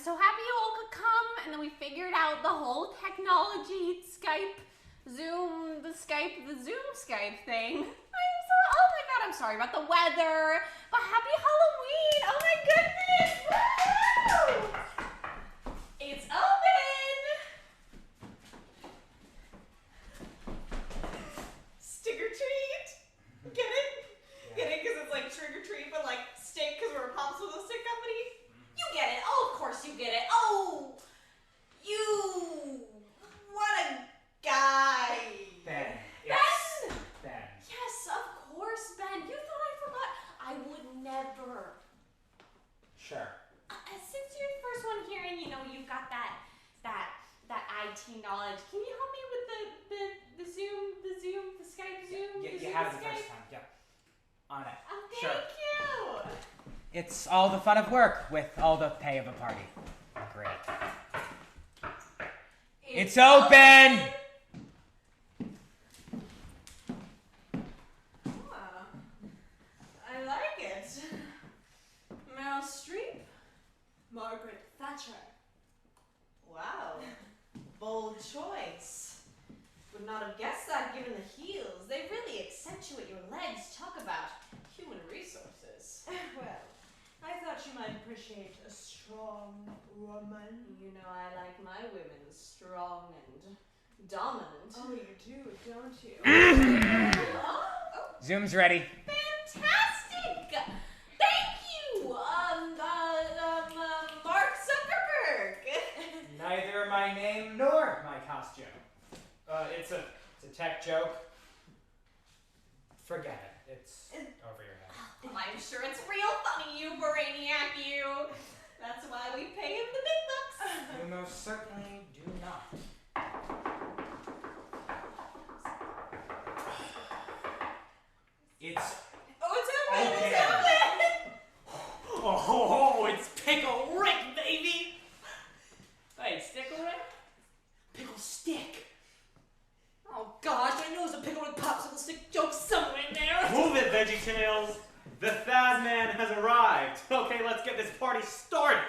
so happy you all could come, and then we figured out the whole technology, Skype, Zoom, the Zoom Skype thing. Oh my god, I'm sorry about the weather, but happy Halloween! Oh my goodness! Woo! It's open! Stick or treat! Get it? Get it? Because it's like trick or treat, but like stick, because we're a popsicle stick company? You get it. Oh, of course you get it. Oh, you. What a guy. Ben. Ben. Ben. Yes, of course, Ben. You thought I forgot. I would never. Sure. Since you're the first one here and you know you've got that IT knowledge, can you help me with the Skype Zoom? You had it the first time. Yep. On it. Oh, Sure. thank you. It's all the fun of work with all the pay of a party. Great. It's open! I like it. Meryl Streep, Margaret Thatcher. Wow, bold choice. Would not have guessed that given the heels. They really accentuate your legs. Talk about human resources. Well, I thought you might appreciate a strong woman. You know I like my women strong and dominant. Oh, you do, don't you? Zoom's ready. Fantastic! Thank you, Mark Zuckerberg. Neither my name nor my costume. It's a tech joke. Forget it. It's over your head. I'm sure it's real funny, you brainiac, you. That's why we pay him the big bucks. You most certainly do not. It's open, okay. it's open! Oh, it's Pickle Rick, baby! Hey, Stickle Rick? Pickle Stick. Oh gosh, I know there's a Pickle Rick popsicle stick joke somewhere in there. Move it, VeggieTales! The Thad Man has arrived. Okay, let's get this party started.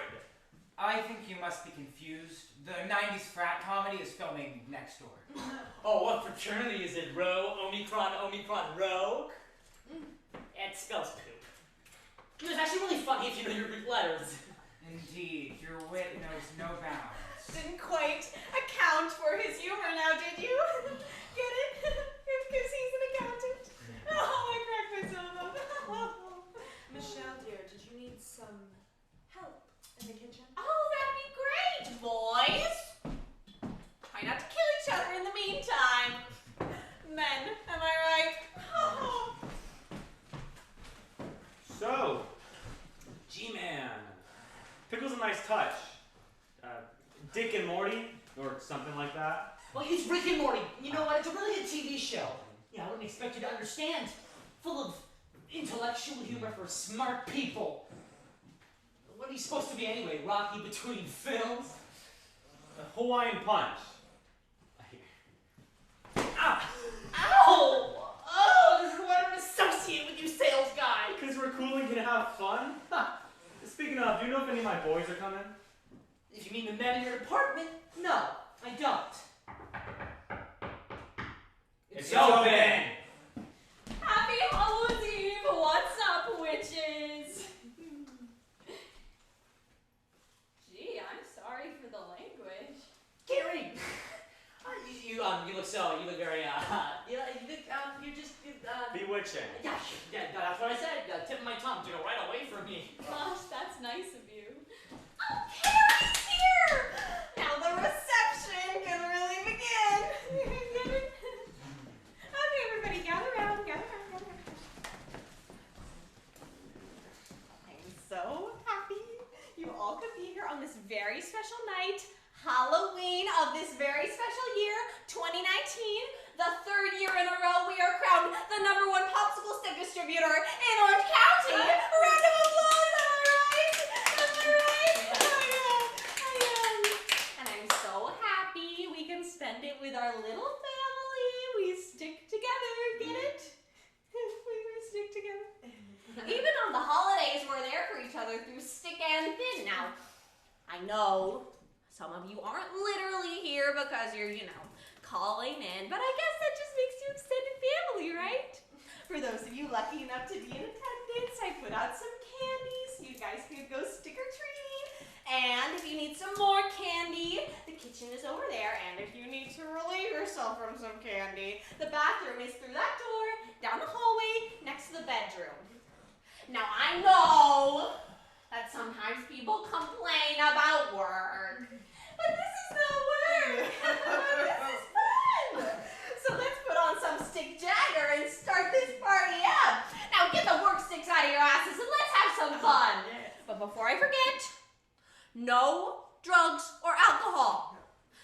I think you must be confused. The 90s frat comedy is filming next door. Oh, what fraternity is it? Rho? Omicron, Rho? It spells poop. It's actually really funny if you know your Greek letters. Indeed, your wit knows no bounds. Didn't quite account for his humor now, did you? Get it? Because he's an accountant. Oh, I cracked myself up. Michelle, dear, did you need some help in the kitchen? Oh, that'd be great, boys. Try not to kill each other in the meantime. Men, am I right? Oh. So, G-Man. Pickle's a nice touch. Dick and Morty, or something like that. Well, it's Rick and Morty. You know what? It's a really good TV show. Yeah, I wouldn't expect you to understand. Full of intellectual humor for smart people. What are you supposed to be anyway? Rocky between films? A Hawaiian Punch. Ah! Ow! Oh, this is why I don't associate with you sales guy. Because we're cool and can have fun? Speaking of, do you know if any of my boys are coming? If you mean the men in your apartment, no, I don't. It's open! Happy Hallows Eve! What's up, witches? Gee, I'm sorry for the language. Gary! You look very, you're just, Bewitching. yeah, that's what I said. Tip of my tongue, right away from me. Gosh, that's nice of you. Oh, Carrie's here! Now the reception can really begin. Okay, everybody, gather around. I'm so happy you all could be here on this very special night, Halloween of this very special year, 2019, the third year in a row we are crowned the #1 popsicle stick distributor in Orange County. Round of applause, am I right? And I'm so happy we can spend it with our little family. We stick together, get it? We stick together. Even on the holidays, we're there for each other through thick and thin. Now, I know some of you aren't literally here because you're, calling in, but I guess that just makes you extended family, right? For those of you lucky enough to be in attendance, I put out some candy so you guys can go trick-or-treating. And if you need some more candy, the kitchen is over there. And if you need to relieve yourself from some candy, the bathroom is through that door, down the hallway, next to the bedroom. Now, I know that sometimes people complain about work, but this is not work. This is fun. So let's put on some stick jagger and start this party up. Now get the work sticks out of your asses and let's have some fun. But before I forget, no drugs or alcohol.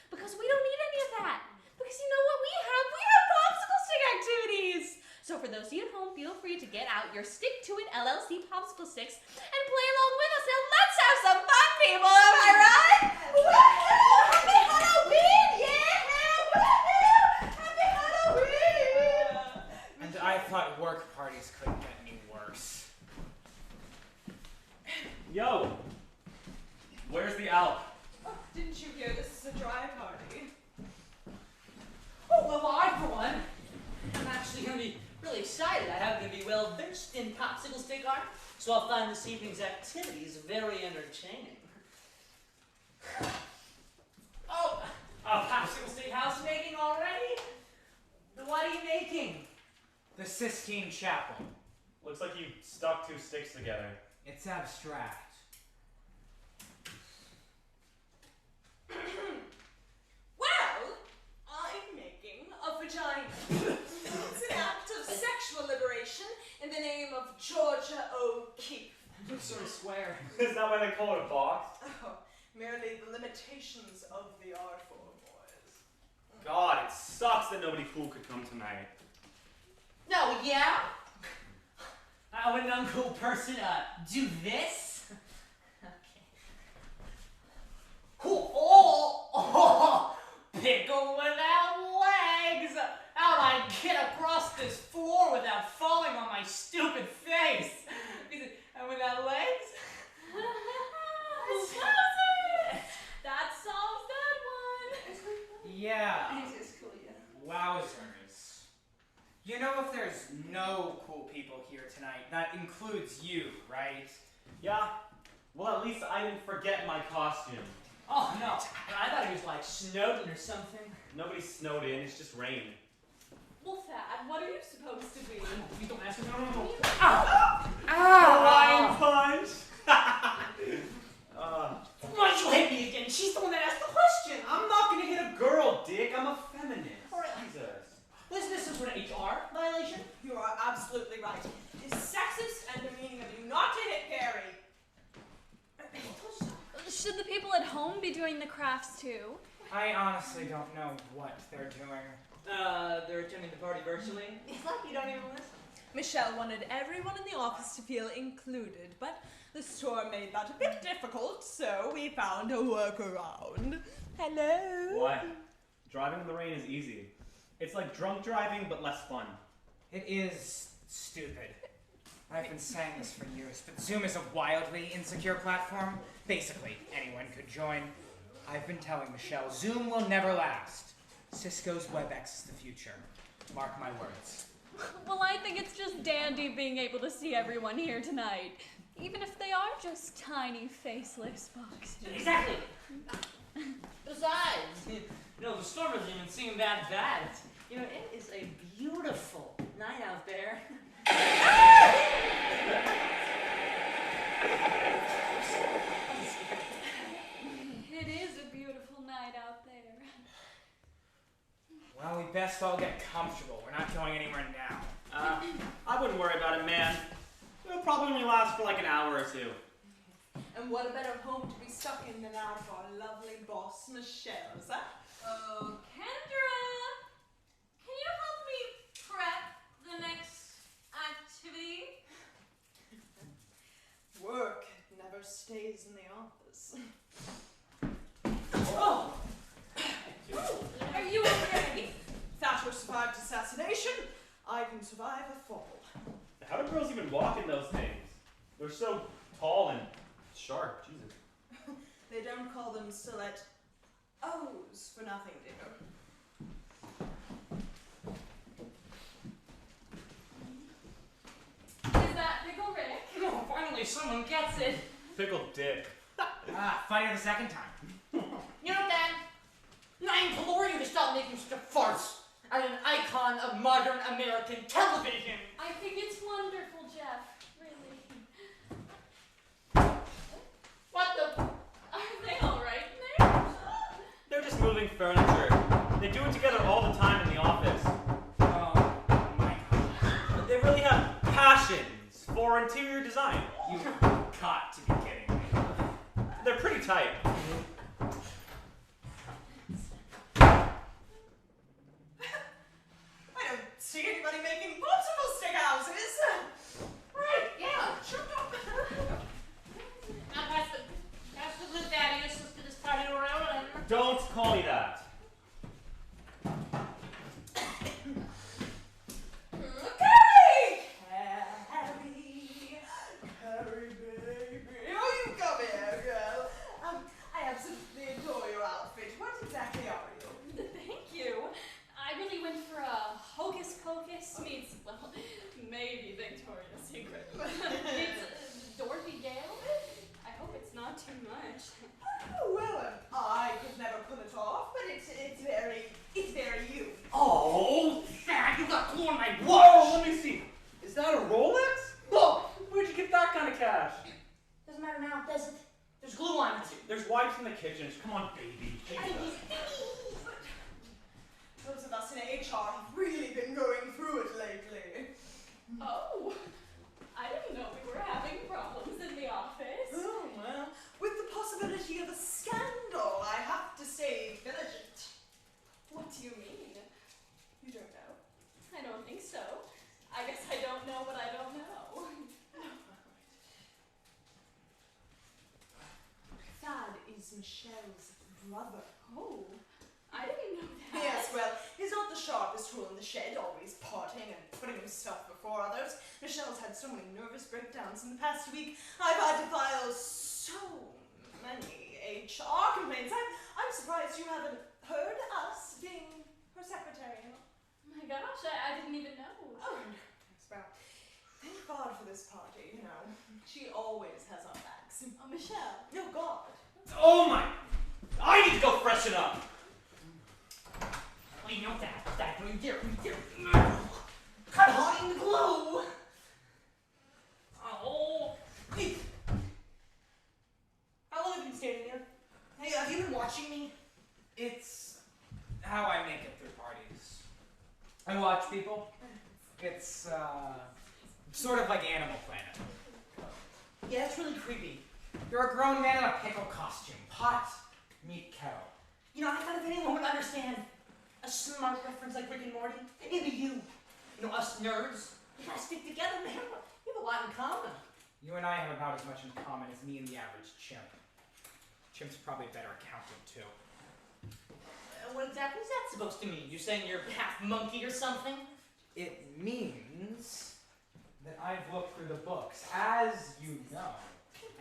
Because we don't need any of that. Because you know what we have? We have popsicle stick activities. So for those of you at home, feel free to get out your Stick to It LLC popsicle sticks and play along with us. Now let's have some fun, people. Am I right? Woohoo! Happy Halloween! Yeah! Woohoo! Happy Halloween! And I thought work parties couldn't get any worse. Yo! Where's the Alp? Oh, didn't you hear this is a dry party? Oh, well, I, for one, I'm actually going to be really excited. I happen to be well versed in popsicle stick art, so I'll find this evening's activities very entertaining. Oh, a popsicle stick house making already? What are you making? The Sistine Chapel. Looks like you stuck two sticks together. It's abstract. Well, I'm making a vagina. It's an act of sexual liberation in the name of Georgia O'Keeffe. Looks sort of square. Is that why they call it a box? Oh, merely the limitations of the art form, boys. God, it sucks that nobody cool could come tonight. No, yeah? Would an uncool person do this? Okay. Oh, pickle without legs! How'd I get across this floor without falling on my stupid face? And without legs? That solves that one. Yeah. This is cool, yeah. Wowzers. You know if there's no cool people here tonight, that includes you, right? Yeah? Well, at least I didn't forget my costume. Oh, no. I thought he was like Snowden or something. Nobody snowed in, it's just rain. Well, Thad, what are you supposed to be? You don't ask me. No. Ryan punch! Why'd you hit me again? She's the one that asked the question. I'm not gonna hit a girl, Dick. I'm a feminist. All right. Jesus. Isn't this some sort of HR violation? You are absolutely right. It is sexist and demeaning of you not to hit Carrie. Should the people at home be doing the crafts too? I honestly don't know what they're doing. They're attending the party virtually. It's like you don't even listen. Michelle wanted everyone in the office to feel included, but the storm made that a bit difficult, so we found a workaround. Hello? What? Driving in the rain is easy. It's like drunk driving, but less fun. It is stupid. I've been saying this for years, but Zoom is a wildly insecure platform. Basically, anyone could join. I've been telling Michelle, Zoom will never last. Cisco's WebEx is the future. Mark my words. Well, I think it's just dandy being able to see everyone here tonight, even if they are just tiny faceless boxes. Exactly. Besides, the storm doesn't even seem that bad. It is a beautiful night out there. It is a beautiful night out there. Well, we best all get comfortable. We're not going anywhere now. I wouldn't worry about it, man. It'll probably only last for like an hour or two. And what a better home to be stuck in than out of our lovely boss, Michelle's, huh? Oh, Kendra, can you help me prep the next activity? Work never stays in the office. Oh! Are you okay? Thatcher survived assassination. I can survive a fall. How do girls even walk in those things? They're so tall and sharp. Jesus. They don't call them stilettos for nothing, dear. Is that Pickle Rick? Oh, finally someone gets it. Pickle Dick. Funnier the second time. You know, Dad, I implore you to stop making such a farce out of an icon of modern American television. I think it's wonderful, Jeff. Really. What the? Are they all right in there? They're just moving furniture. They do it together all the time in the office. Oh my god. They really have passions for interior design. You got to be kidding me. They're pretty tight. I don't see anybody making popsicle stick houses. Right, yeah, sure. Now pass the blue daddy. Let's just get this party around and... Don't call me that. Carrie! Carrie, baby. Oh, you come here, girl. I absolutely adore your outfit. What exactly are you? Thank you. I really went for a hocus pocus meets, well, maybe Victoria's Secret. It's Dorothy Gale. I hope it's not too much. Oh, well, I could never pull it off, but it's very you. Oh, Dad, you got glue on my Whoa, watch. let me see. Is that a Rolex? Whoa, where'd you get that kind of cash? Doesn't matter now, does it? There's glue on it. There's wipes in the kitchen. Come on, baby. Those of us in HR have really been going through it lately. Oh, I didn't know we were having problems in the office. Oh, well, with the possibility of a scandal, I have to stay vigilant. What do you mean? You don't know? I don't think so. I guess I don't know what I don't know. Thad is Michelle's brother. Oh, I didn't know that. Yes, well, he's not the sharpest tool in the shed, always partying and putting himself before others. Michelle's had so many nervous breakdowns in the past week. I've had to file so many HR complaints. I'm surprised you haven't heard us being her secretary. Oh my gosh, I didn't even know. Oh, yes, well, thank God for this party, you know. She always has our backs. Oh, Michelle. No, God. Oh my! I need to go freshen up. Well, you know that. Right there. Cut on the glue. Oh. How long have you been standing there? Hey, have you been watching me? It's how I make it through parties. I watch people. It's sort of like Animal Planet. Yeah, that's really creepy. You're a grown man in a pickle costume. Pot, meat, kettle. You know, I thought if anyone would understand a smart reference like Rick and Morty, it'd be you. You know, us nerds. We gotta stick together, man. We have a lot in common. You and I have about as much in common as me and the average chimp. Chimp's probably a better accountant, too. What exactly is that supposed to mean? You saying you're half monkey or something? It means that I've looked through the books, as you know.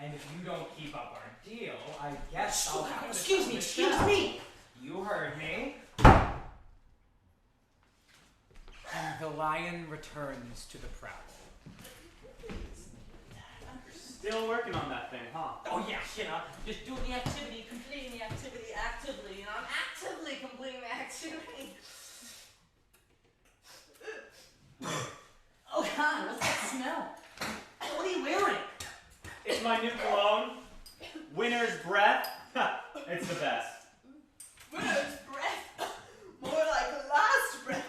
And if you don't keep up our deal, I guess I'll have to... Excuse me! You heard me. And the lion returns to the prowl. Still working on that thing, huh? Oh yeah, you know, just doing the activity, completing the activity actively, you know, I'm actively completing the activity. Oh God, what's that smell? What are you wearing? It's my new cologne. Winter's Breath. It's the best. Winter's breath. More like last breath.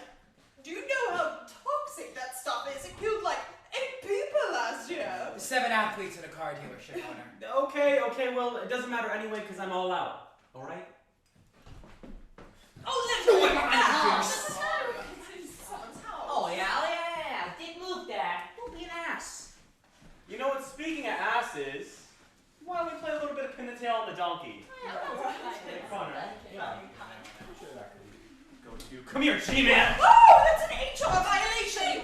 Do you know how toxic that stuff is? It killed like 8 people last year. 7 athletes at a car dealership owner. Okay, well, it doesn't matter anyway because I'm all out. Alright? Oh, let's go! What's the matter? Someone's house. Oh yeah. Didn't move that. Don't be an ass. You know what, speaking of asses, why don't we play a little bit of pin the tail on the donkey? Make fun, right? Yeah. I'm sure that could go to. Come here, G-Man! Oh, that's an HR violation.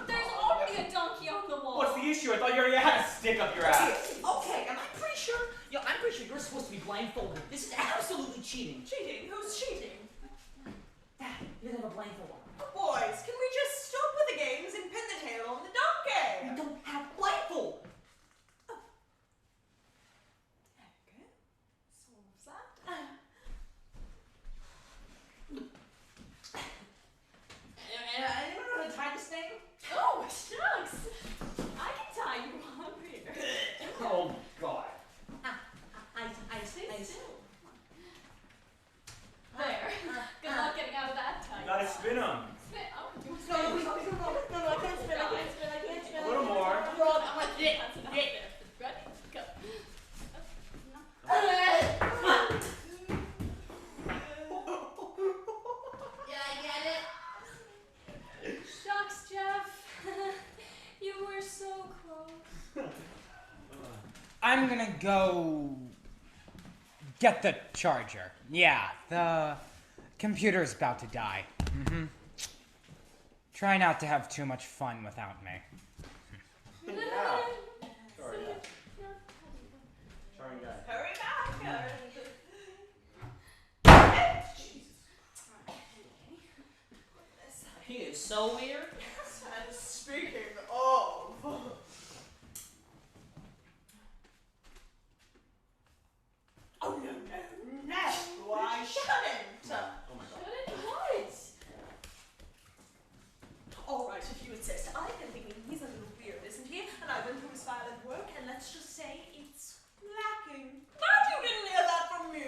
There's already a donkey on the wall. What's the issue? I thought you already had a stick up your ass. Okay, and I'm pretty sure, you know, I'm I'm pretty sure you're supposed to be blindfolded. This is absolutely cheating. Cheating? Who's cheating? Dad, you have a blindfold on. Oh, boys, can we just stop with the games and pin the tail on the donkey? You don't have blindfold. Okay. Solves that. Anyone know how to tie this thing? Oh, shucks! I can tie you up here. Oh God. I see. There. Good luck getting out of that tie. You gotta spin them. Oh, you want to No, I can't spin, I can't spin. A little more. That's enough there. Ready? Go. Yeah, I get it. Shucks, Jeff. You were so close. I'm gonna go get the charger. Yeah, the computer's about to die. Try not to have too much fun without me. Yeah. Sorry, yeah. Sorry, guys. Hurry back. He is so weird. And speaking of... Oh, no, I shouldn't. Oh my God. Shouldn't what? All right, if you insist. I've been thinking he's a little weird, isn't he? And I went through his file at work, and let's just say it's lacking. But you didn't hear that from me.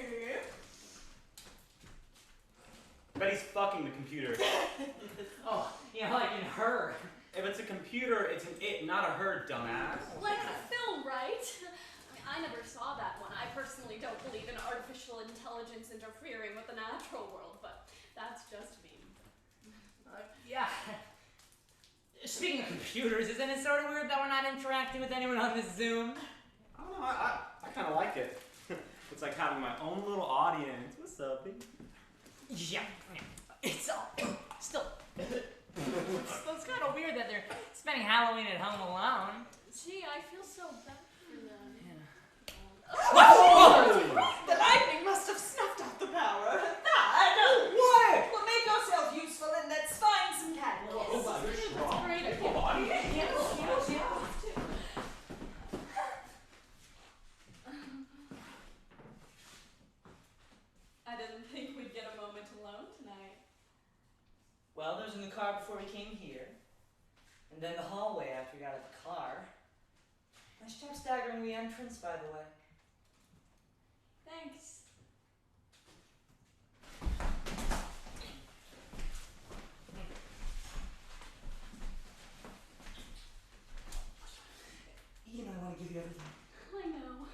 Bet he's fucking the computer. Oh, yeah, like in her. If it's a computer, it's an it, not a her, dumbass. Like the film, right? I never saw that one. I personally don't believe in artificial intelligence interfering with the natural world, but that's just me. Yeah. Speaking of computers, isn't it sort of weird that we're not interacting with anyone on this Zoom? I don't know, I kind of like it. It's like having my own little audience. What's up, baby? Yeah. It's still. It's kind of weird that they're spending Halloween at home alone. Gee, I feel so bad for them. The lightning must have snuffed out the power. That? What? Well, make yourself useful and let's find some candles. Oh, wow, you're strong. Great idea. Full body. I didn't think we'd get a moment alone tonight. Well, there was in the car before we came here, and then the hallway after we got out of the car. Nice job staggering the entrance, by the way. Thanks. You know I want to give you everything. I know.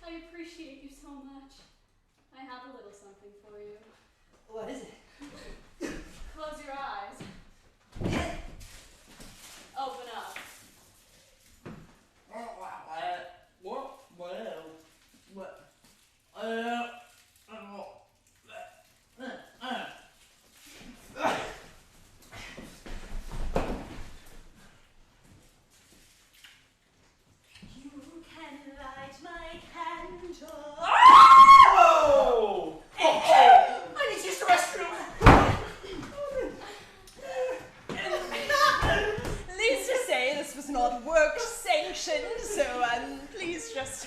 I appreciate you so much. I have a little something for you. What is it? Close your eyes. Open up. You can light my candle. Whoa! I need to use the restroom. Needless to say, this was not work sanctioned, so please just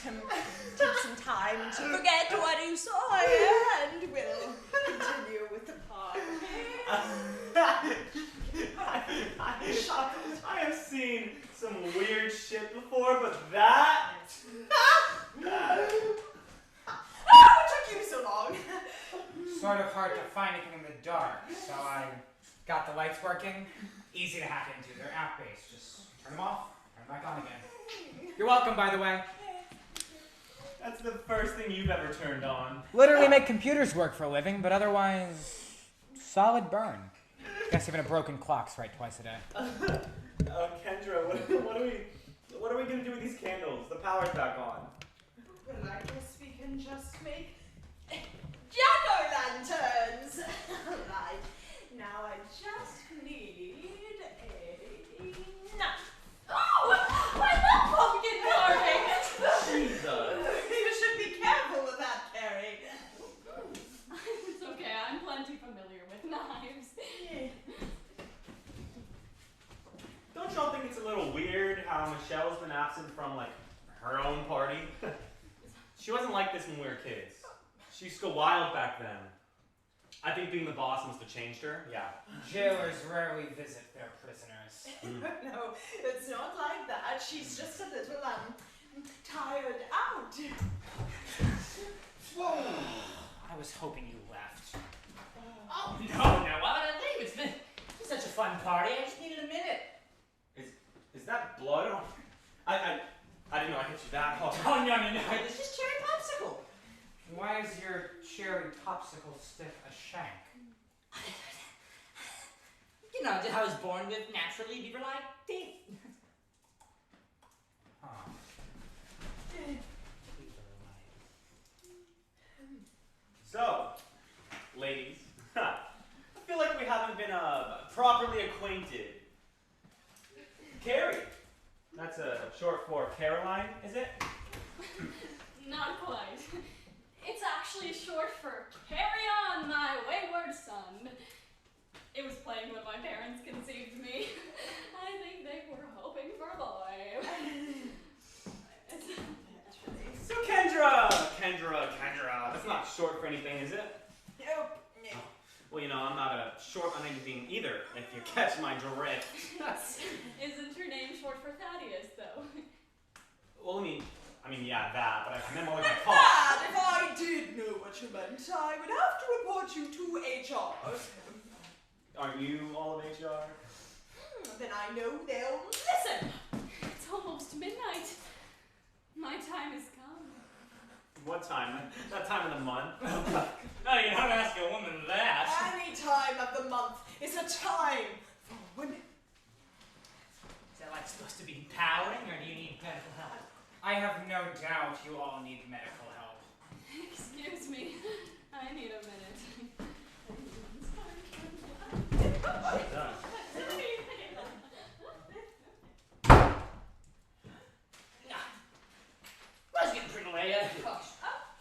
take some time to forget what you saw and we'll continue with the party. I have seen some weird shit before, but that? What took you so long? Sort of hard to find anything in the dark, so I got the lights working. Easy to hack into. They're app-based. Just turn them off, turn them back on again. You're welcome, by the way. That's the first thing you've ever turned on. Literally make computers work for a living, but otherwise, solid burn. Guess even a broken clock's right twice a day. Kendra, what are we gonna do with these candles? The power's back on. Well, I guess we can just make jack-o'-lanterns. Right. Now I just need a knife. Oh! I love pumpkin carving! Jesus. You should be careful. like this when we were kids. She used to go wild back then. I think being the boss must have changed her. Yeah. Jailers rarely visit their prisoners. No, it's not like that. She's just a little, tired out. Whoa! I was hoping you left. Oh, no, why would I leave? It's been such a fun party. I just needed a minute. Is that blood? I didn't know I hit you that hard. Oh, no. It's just cherry popsicle. Why is your cherry popsicle stick a shank? You know, I was born with naturally beaver-like teeth. Huh. So, ladies, I feel like we haven't been properly acquainted. Carrie, that's short for Caroline, is it? Not quite. It's actually short for Carry On, My Wayward Son. It was playing when my parents conceived me. I think they were hoping for a boy. So Kendra, that's not short for anything, is it? Nope. No. Well, I'm not a short on anything either, if you catch my drift. Isn't your name short for Thaddeus, though? Well, I mean, yeah, that, but I meant more like my With call. that, if I did know what you meant, I would have to report you to HR. Aren't you all of HR? Then I know they'll listen. It's almost midnight. My time has come. What time? That time of the month? No, you don't ask a woman that. Any time of the month is a time for women. Is that supposed to be empowering, or do you need medical help? I have no doubt you all need medical help. Excuse me. I need a minute. Well, it's getting pretty late.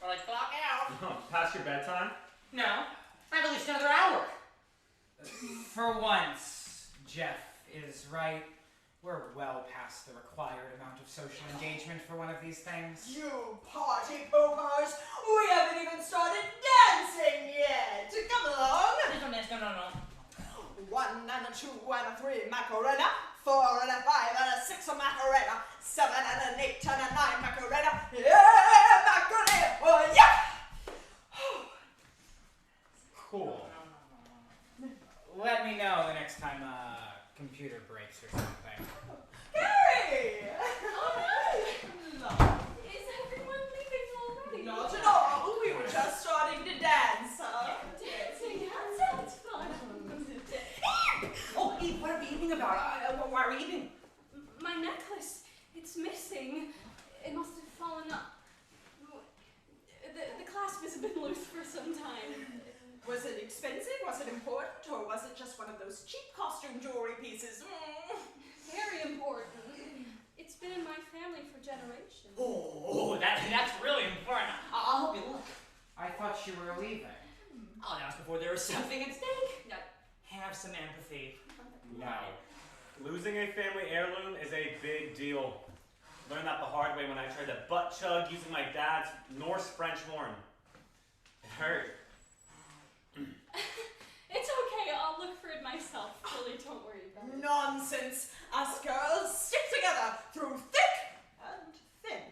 Or clock out. Past your bedtime? No, I have at least another hour. For once, Jeff is right. We're well past the required amount of social engagement for one of these things. You party poopers! We haven't even started dancing yet! Come along! No. 1 and a 2 and a 3 Macarena, 4 and a 5 and a 6 Macarena, 7 and an 8 and a 9 Macarena, yeah, Macarena, oh yeah! Cool. Let me know the next time a computer breaks or something. Gary! Is everyone leaving already? Not at all, we were just starting to dance. Dancing, that sounds fun. Oh, Eve, what are we eating about? Why are we eating? My necklace, it's missing. It must have fallen up. The clasp has been loose for some time. Was it expensive? Was it important? Or was it just one of those cheap costume jewelry pieces? Very important. It's been in my family for generations. Oh, that's really important. I'll help you look. I thought you were leaving. Oh, that was before there was something at stake. Now, have some empathy. No. Losing a family heirloom is a big deal. Learned that the hard way when I tried to butt chug using my dad's Norse French horn. It hurt. It's okay, I'll look for it myself. Really, don't worry about it. Nonsense! Us girls stick together through thick and thin.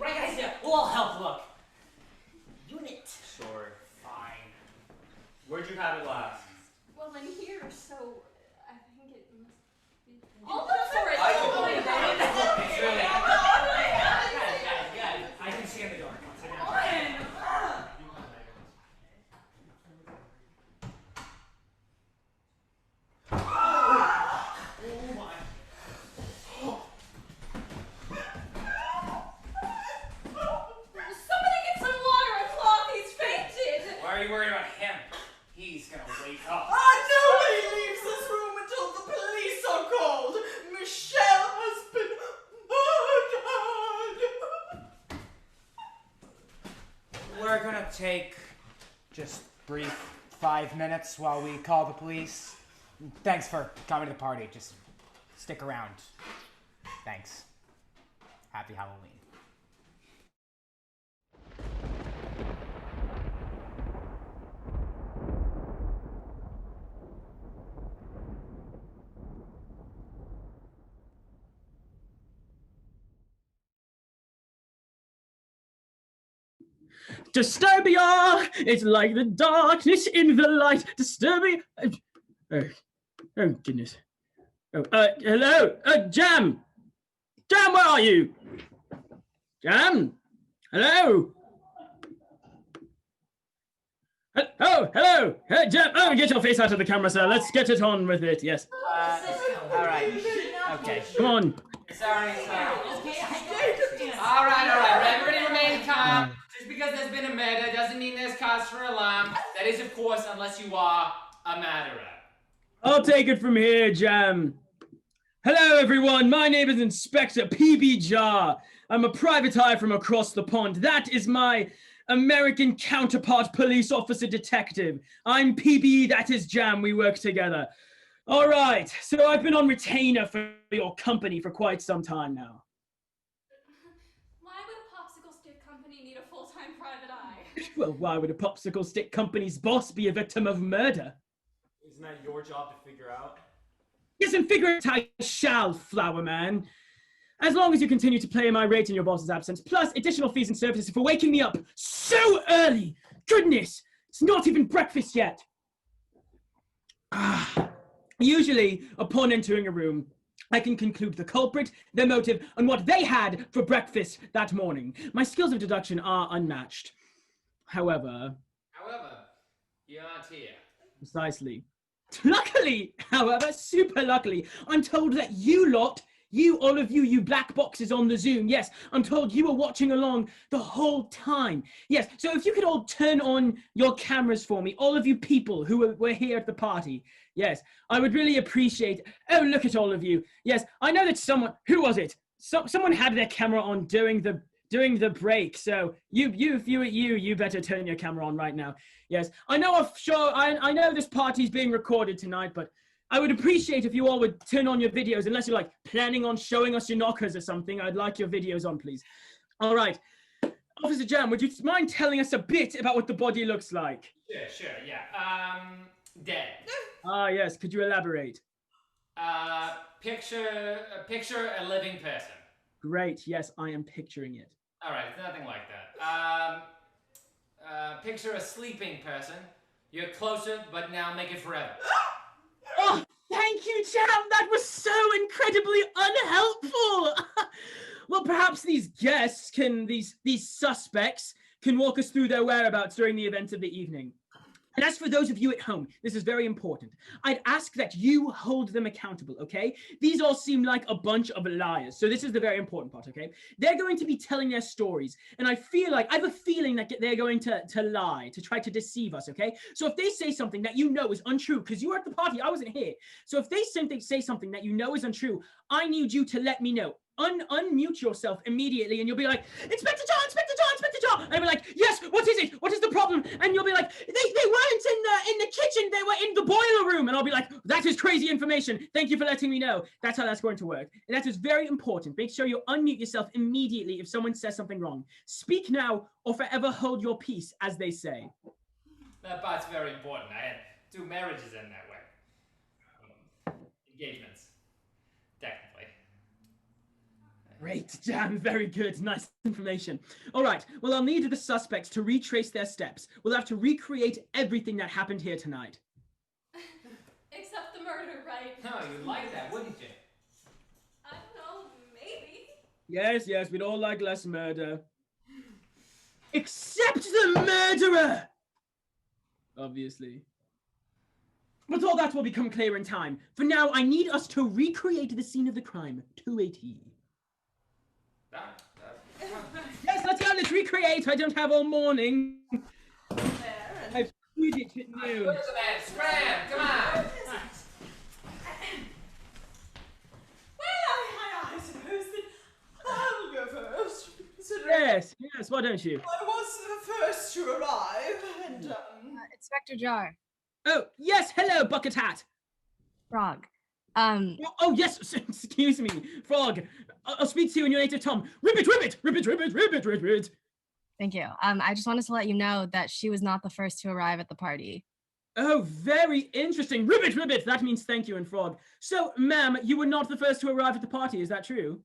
Right, guys, yeah, we'll all help look. Unit. Sure. Fine. Where'd you have it last? Well, in here, so I think it must be. I'll look for it. I can Oh, believe wait, that. wait, It's wait, really- wait, I can see in the door. Sit down. Somebody get some water and cloth, he's fainted. Why are you worried about him? He's gonna wake up. Nobody leaves this room until the police are called. Michelle has been murdered. We're gonna take just brief 5 minutes while we call the police. Thanks for coming to the party. Just stick around. Thanks. Happy Halloween. Disturbia! It's like the darkness in the light. Disturbia. Oh goodness. Oh, hello, Jam. Jam, where are you? Jam. Hello. Oh, hello. Hey, Jam. Oh, get your face out of the camera, sir. Let's get it on with it. Yes. All right. Okay. Come on. Sorry. All right. Everybody remain calm. Just because there's been a murder doesn't mean there's cause for alarm. That is, of course, unless you are a murderer. I'll take it from here, Jam. Hello, everyone. My name is Inspector P.B. Jar. I'm a private eye from across the pond. That is my American counterpart, police officer detective. I'm PB, that is Jam. We work together. All right. So I've been on retainer for your company for quite some time now. Why would a popsicle stick company need a full-time private eye? Well, why would a popsicle stick company's boss be a victim of murder? Isn't that your job to figure out? Yes, and figure it out I shall, Flower Man. As long as you continue to play my rate in your boss's absence, plus additional fees and services for waking me up so early. Goodness, it's not even breakfast yet. Usually, upon entering a room, I can conclude the culprit, their motive, and what they had for breakfast that morning. My skills of deduction are unmatched. However, you aren't here. Precisely. Luckily, however, super luckily, I'm told that you lot, all of you black boxes on the Zoom, yes, I'm told you were watching along the whole time. Yes, so if you could all turn on your cameras for me, all of you people who were here at the party, yes, I would really appreciate. Oh, look at all of you. Yes, I know that someone, who was it? Someone had their camera on during the break, so you better turn your camera on right now. Yes, I know I know this party's being recorded tonight, but I would appreciate if you all would turn on your videos, unless you're like planning on showing us your knockers or something. I'd like your videos on, please. All right. Officer Jam, would you mind telling us a bit about what the body looks like? Sure, yeah. Dead. Ah, yes, could you elaborate? Picture a living person. Great, yes, I am picturing it. All right, it's nothing like that. Picture a sleeping person. You're closer, but now make it forever. Oh, thank you, Jam. That was so incredibly unhelpful. Well, perhaps these suspects can walk us through their whereabouts during the events of the evening. And as for those of you at home, this is very important. I'd ask that you hold them accountable, okay? These all seem like a bunch of liars. So this is the very important part, okay? They're going to be telling their stories. And I have a feeling that they're going to lie, to try to deceive us, okay? So if they say something that you know is untrue, because you were at the party, I wasn't here. So if they say something that you know is untrue, I need you to let me know. Unmute yourself immediately, and you'll be like, Inspector John! And I'll be like, yes, what is it? What is the problem? And you'll be like, they weren't in the kitchen, they were in the boiler room. And I'll be like, that is crazy information. Thank you for letting me know. That's how that's going to work. And that is very important. Make sure you unmute yourself immediately if someone says something wrong. Speak now or forever hold your peace, as they say. That part's very important. I had 2 marriages in that way. Engagements. Technically. Great, Jam, very good, nice information. All right, well, I'll need the suspects to retrace their steps. We'll have to recreate everything that happened here tonight. Except the murder, right? No, you'd like that, wouldn't you? I don't know, maybe. Yes, we'd all like less murder. Except the murderer! Obviously. But all that will become clear in time. For now, I need us to recreate the scene of the crime to a T. Yes, let's recreate. I don't have all morning. I've proved it at noon. Look at the man, scram, come on. Well, I suppose that I'll go first. Yes, why don't you? I was the first to arrive, and Inspector Jar. Oh, yes, hello, Bucket Hat. Frog. Oh, yes, excuse me, Frog. I'll speak to you in your native tongue. Ribbit. Thank you. I just wanted to let you know that she was not the first to arrive at the party. Oh, very interesting. Ribbit. That means thank you in Frog. So, ma'am, you were not the first to arrive at the party, is that true?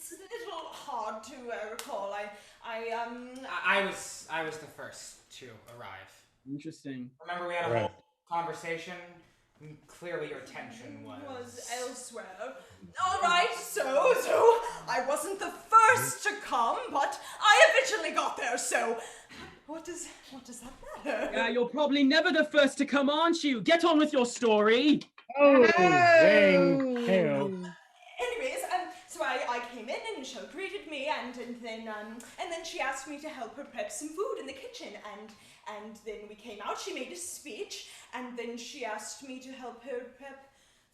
it's a little hard hard to recall. I was the first to arrive. Interesting. Remember we had a whole conversation? Clearly your attention was elsewhere. All right, so I wasn't the first to come, but I eventually got there. So, what does that matter? Yeah, you're probably never the first to come, aren't you? Get on with your story. Oh, dang. Hell. Anyways, so I came in and Michelle greeted me, and then she asked me to help her prep some food in the kitchen, and then we came out. She made a speech, and then she asked me to help her prep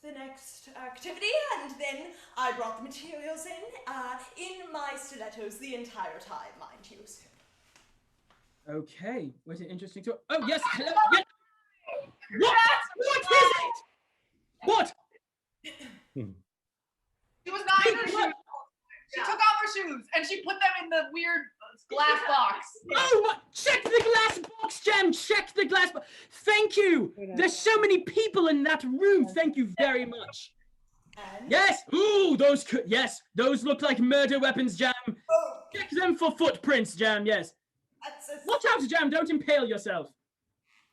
the next activity, and then I brought the materials in my stilettos the entire time, mind you. Okay, was it interesting to? Oh yes, hello. Yes. What? What is it? What? She was not in her shoes. She took off her shoes and she put them in the weird glass box. Oh, my, check the glass box, Jam. Check the glass box. Thank you. There's so many people in that room. Thank you very much. Yes. Ooh, those could. Yes, those look like murder weapons, Jam. Check them for footprints, Jam. Yes. Watch out, Jam. Don't impale yourself.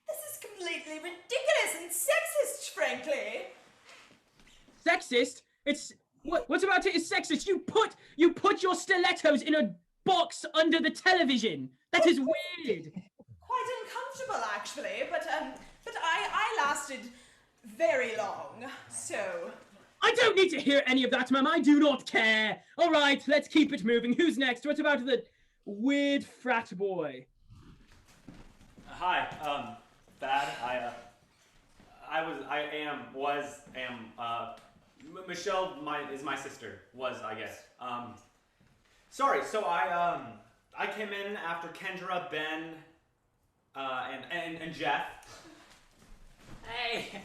This is completely ridiculous and sexist, frankly. Sexist? It's what's about it is sexist. You put your stilettos in a box under the television. That is weird. Quite uncomfortable, actually, but I lasted very long, so. I don't need to hear any of that, ma'am. I do not care. All right, let's keep it moving. Who's next? What about the weird frat boy? Hi, Thad. Michelle is my sister. I guess. Sorry. So I came in after Kendra, Ben, and Jeff. Hey,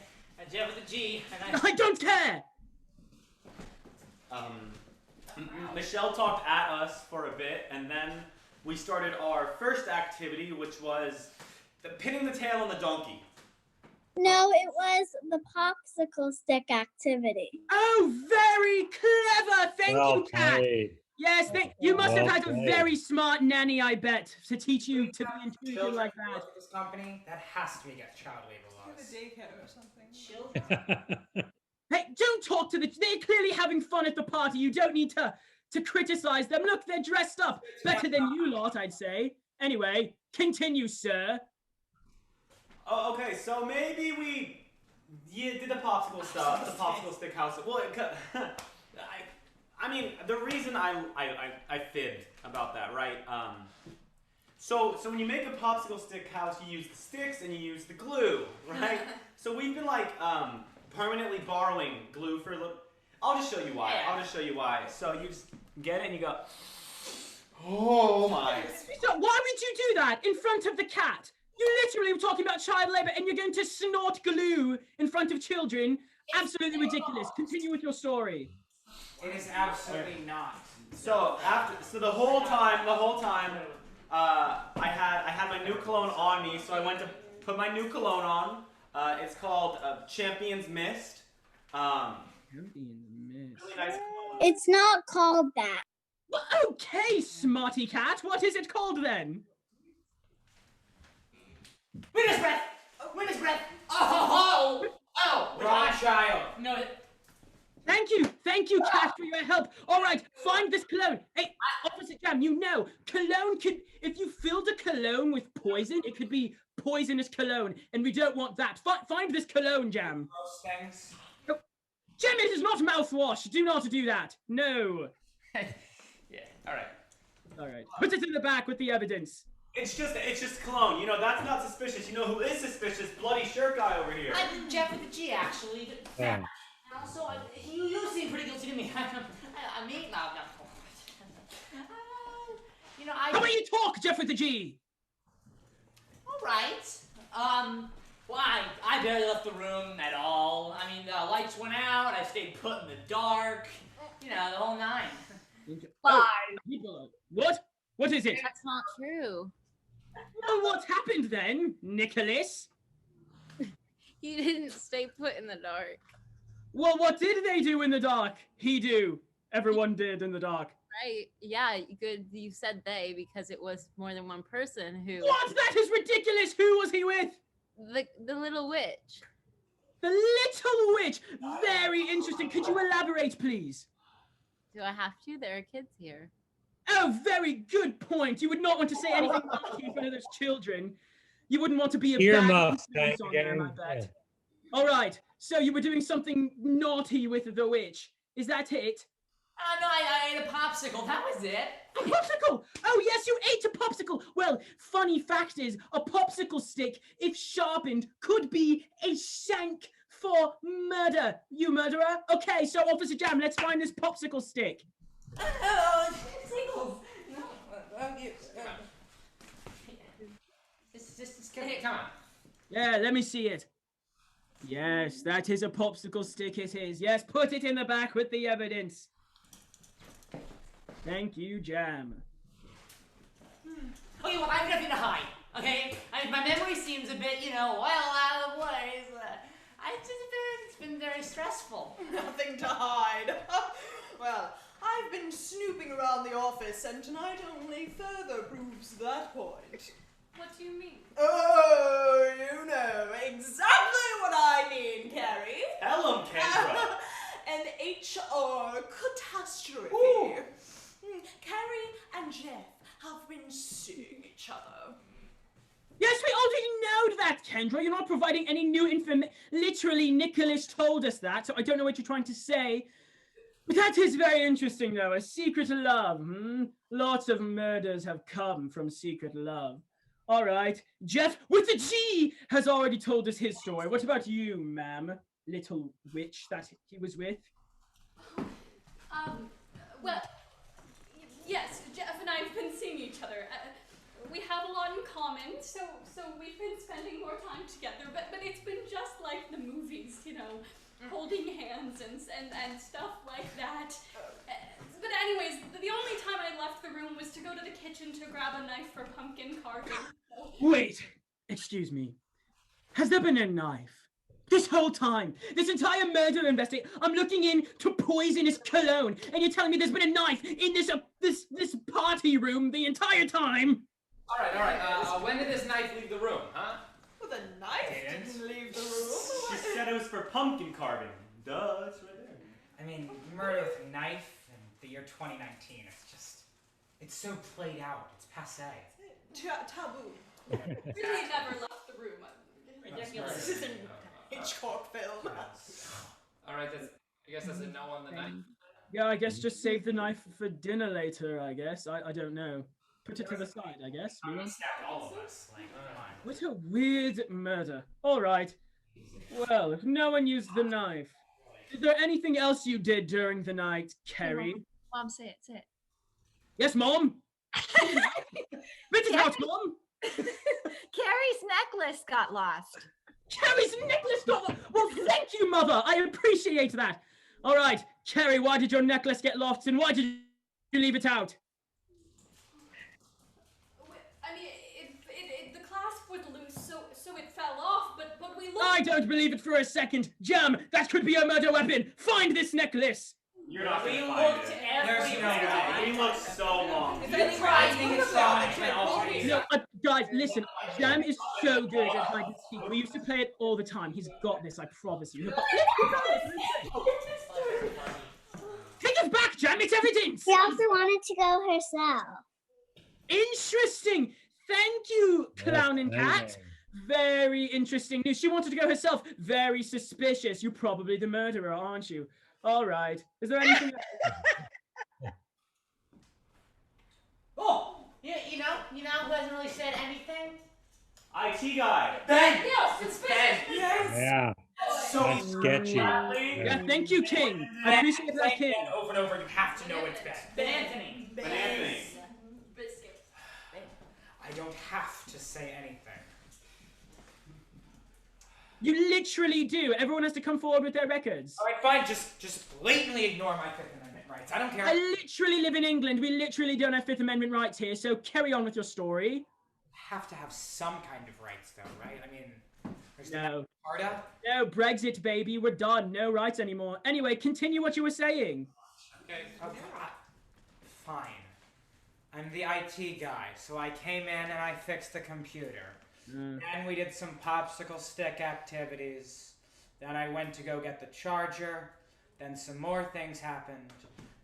Jeff with a G. And I don't care. Michelle talked at us for a bit, and then we started our first activity, which was pinning the tail on the donkey. No, it was the popsicle stick activity. Oh, very clever. Thank you, Kat. played. Yes, you must have had a played. very smart nanny, I bet, to teach you to be intuitive like Children that. work at this company, that has to be against child labor laws. Daycare or something. Children. Hey, don't talk to they're clearly having fun at the party. You don't need to criticize them. Look, they're dressed up. Better than you lot, I'd say. Anyway, continue, sir. Oh, okay. So maybe we did the popsicle stuff, the popsicle stick house. Well, I mean, the reason I fibbed about that, right? So when you make a popsicle stick house, you use the sticks and you use the glue, right? So we've been like permanently borrowing glue for. I'll just show you why. So you just get it and you go. Oh my! So why would you do that in front of the cat? You literally were talking about child labor and you're going to snort glue in front of children. Absolutely ridiculous. Continue with your story. It is absolutely not. So the whole time, I had my new cologne on me, so I went to put my new cologne on. It's called Champion's Mist. Champion's Mist. Really nice cologne. It's not called that. Well, okay, smarty cat. What is it called then? Winner's breath. Winner's breath. Oh. Wrong child. No. Thank you, Cat, for your help. All right, find this cologne. Hey, Officer Jam, you know, cologne if you filled a cologne with poison, it could be poisonous cologne, and we don't want that. Find this cologne, Jam. Those things. Oh, Jam, it is not mouthwash. Do not do that. No. Yeah. All right. Put it in the back with the evidence. It's just cologne. You know, that's not suspicious. You know who is suspicious? Bloody shirt guy over here. I'm Jeff with a G, actually. Yeah. And also, you seem pretty guilty to me. I mean, no. You know, How about you talk, Jeff with the G? All right. Well, I barely left the room at all. I mean, the lights went out. I stayed put in the dark. You know, the whole nine. What? What is it? That's not true. Oh, what happened then, Nicholas? You didn't stay put in the dark. Well, what did they do in the dark? He do. Everyone did in the dark. right? Yeah, good. You said they because it was more than one person who. What? That is ridiculous! Who was he with? The little witch. The little witch! Very interesting. Could you elaborate, please? Do I have to? There are kids here. Oh, very good point. You would not want to say anything naughty in front of those children. You wouldn't want to be a bad influence on them, I bet. All right, so you were doing something naughty with the witch. Is that it? No, I ate a popsicle. That was it. A popsicle! Oh, yes, you ate a popsicle! Well, funny fact is, a popsicle stick, if sharpened, could be a shank for murder, you murderer. Okay, so Officer Jam, let's find this popsicle stick. Just come here, come on. Yeah, let me see it. Yes, that is a popsicle stick, it is. Yes, put it in the back with the evidence. Thank you, Jam. Okay, well, I have nothing to hide, okay? My memory seems a bit, well out of place. It's been very stressful. Nothing to hide. Well, I've been snooping around the office, and tonight only further proves that point. What do you mean? Oh, you know exactly what I mean, Carrie. Tell him, Kendra. An HR catastrophe. Ooh. Carrie and Jeff have been suing each other. Yes, we already know that, Kendra. You're not providing any new information. Literally, Nicholas told us that, so I don't know what you're trying to say. But that is very interesting, though. A secret love. Lots of murders have come from secret love. All right. Jeff, with the G, has already told us his story. What about you, ma'am? Little witch that he was with? Well, yes, Jeff and I have been seeing each other. We have a lot in common, so we've been spending more time together, but it's been just like the movies, holding hands and stuff like that. But anyways, the only time I left the room was to go to the kitchen to grab a knife for pumpkin carving. Wait, excuse me. Has there been a knife? This whole time, this entire murder investigation, I'm looking in to poisonous cologne, and you're telling me there's been a knife in this party room the entire time? All right. When did this knife leave the room, huh? Well, the knife didn't leave the room. She said it was for pumpkin carving. Duh, it's right there. I mean, murder with a knife in the year 2019, it's so played out. It's passé. Taboo. Really never left the room. Ridiculous. This is a Hitchcock film. All right, I guess that's a no on the knife. Yeah, I guess just save the knife for dinner later, I guess. I don't know. Put it to the side, I guess. He stabbed all of us. What a weird murder. All right. Well, if no one used the knife, is there anything else you did during the night, Carrie? Mom, say it. Yes, Mom? Spit it out, Mom! Carrie's necklace got lost. Carrie's necklace got lost! Well, thank you, Mother! I appreciate that! All right, Carrie, why did your necklace get lost, and why did you leave it out? I mean, the clasp was loose, so it fell off, but we looked... I don't believe it for a second. Jam, that could be a murder weapon. Find this necklace. You're not We gonna find looked it. everywhere. We looked so long. No, guys, listen. Jam is so good at hide and seek. We used to play it all the time. He's got this, I promise you. Take us back, Jam. It's evidence. She also wanted to go herself. Interesting. Thank you, Clown and Cat. Very interesting news. She wanted to go herself. Very suspicious. You're probably the murderer, aren't you? All right. Is there anything else? Oh, you know who hasn't really said anything? IT guy. Ben! Yes, It's Ben! Yes. Yeah. So That's sketchy. Yeah, thank you, King. I appreciate that, King. Over and over, you have to know it's Ben. Ben Anthony. Ben Anthony. Biscuit. I don't have to say anything. You literally do. Everyone has to come forward with their records. All right, fine. Just blatantly ignore my Fifth Amendment rights. I don't care. I literally live in England. We literally don't have Fifth Amendment rights here, so carry on with your story. Have to have some kind of rights, though, right? I mean, there's No. Carta. No, Brexit, baby. We're done. No rights anymore. Anyway, continue what you were saying. Okay. Okay. Pine. I'm the IT guy, so I came in and I fixed the computer. Then we did some popsicle stick activities. Then I went to go get the charger. Then some more things happened.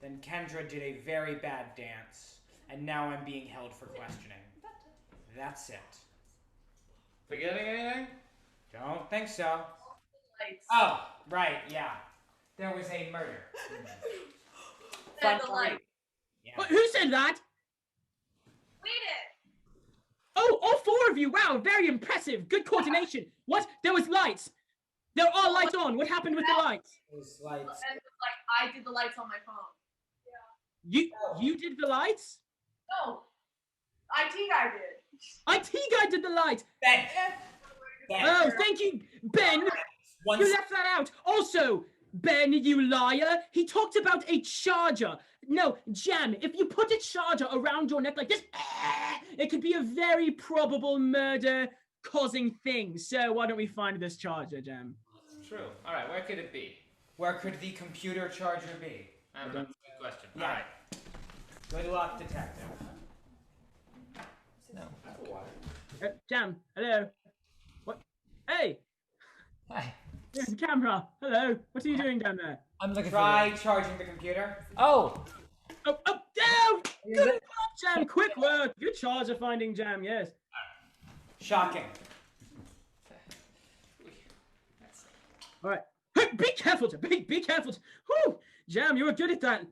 Then Kendra did a very bad dance. And now I'm being held for questioning. That's it. Forgetting anything? Don't think so. Oh, right, yeah. There was a murder. Said the light. Yeah. What, who said that? We did. Oh, all four of you. Wow, very impressive. Good coordination. What? There was lights. There are lights on. What happened with the lights? It was lights. And like I did the lights on my phone. You did the lights? No. IT guy did. IT guy did the lights. Ben. Oh, thank you, Ben. You left that out. Also, Ben, you liar. He talked about a charger. No, Jam, if you put a charger around your neck like this, it could be a very probable murder-causing thing. So why don't we find this charger, Jam? True. All right, where could it be? Where could the computer charger be? That's a good question. Yeah. All right. Good luck, detective. No. Jam, hello. What? Hey. Hi. There's the camera. Hello. What are you doing down there? I'm looking Try charging the computer. Oh! Oh, down! Good work, Jam. Quick work. Good charger finding, Jam. Yes. Shocking. All right. Hey, be careful, Jam. Be careful. Whew. Jam, you were good at that.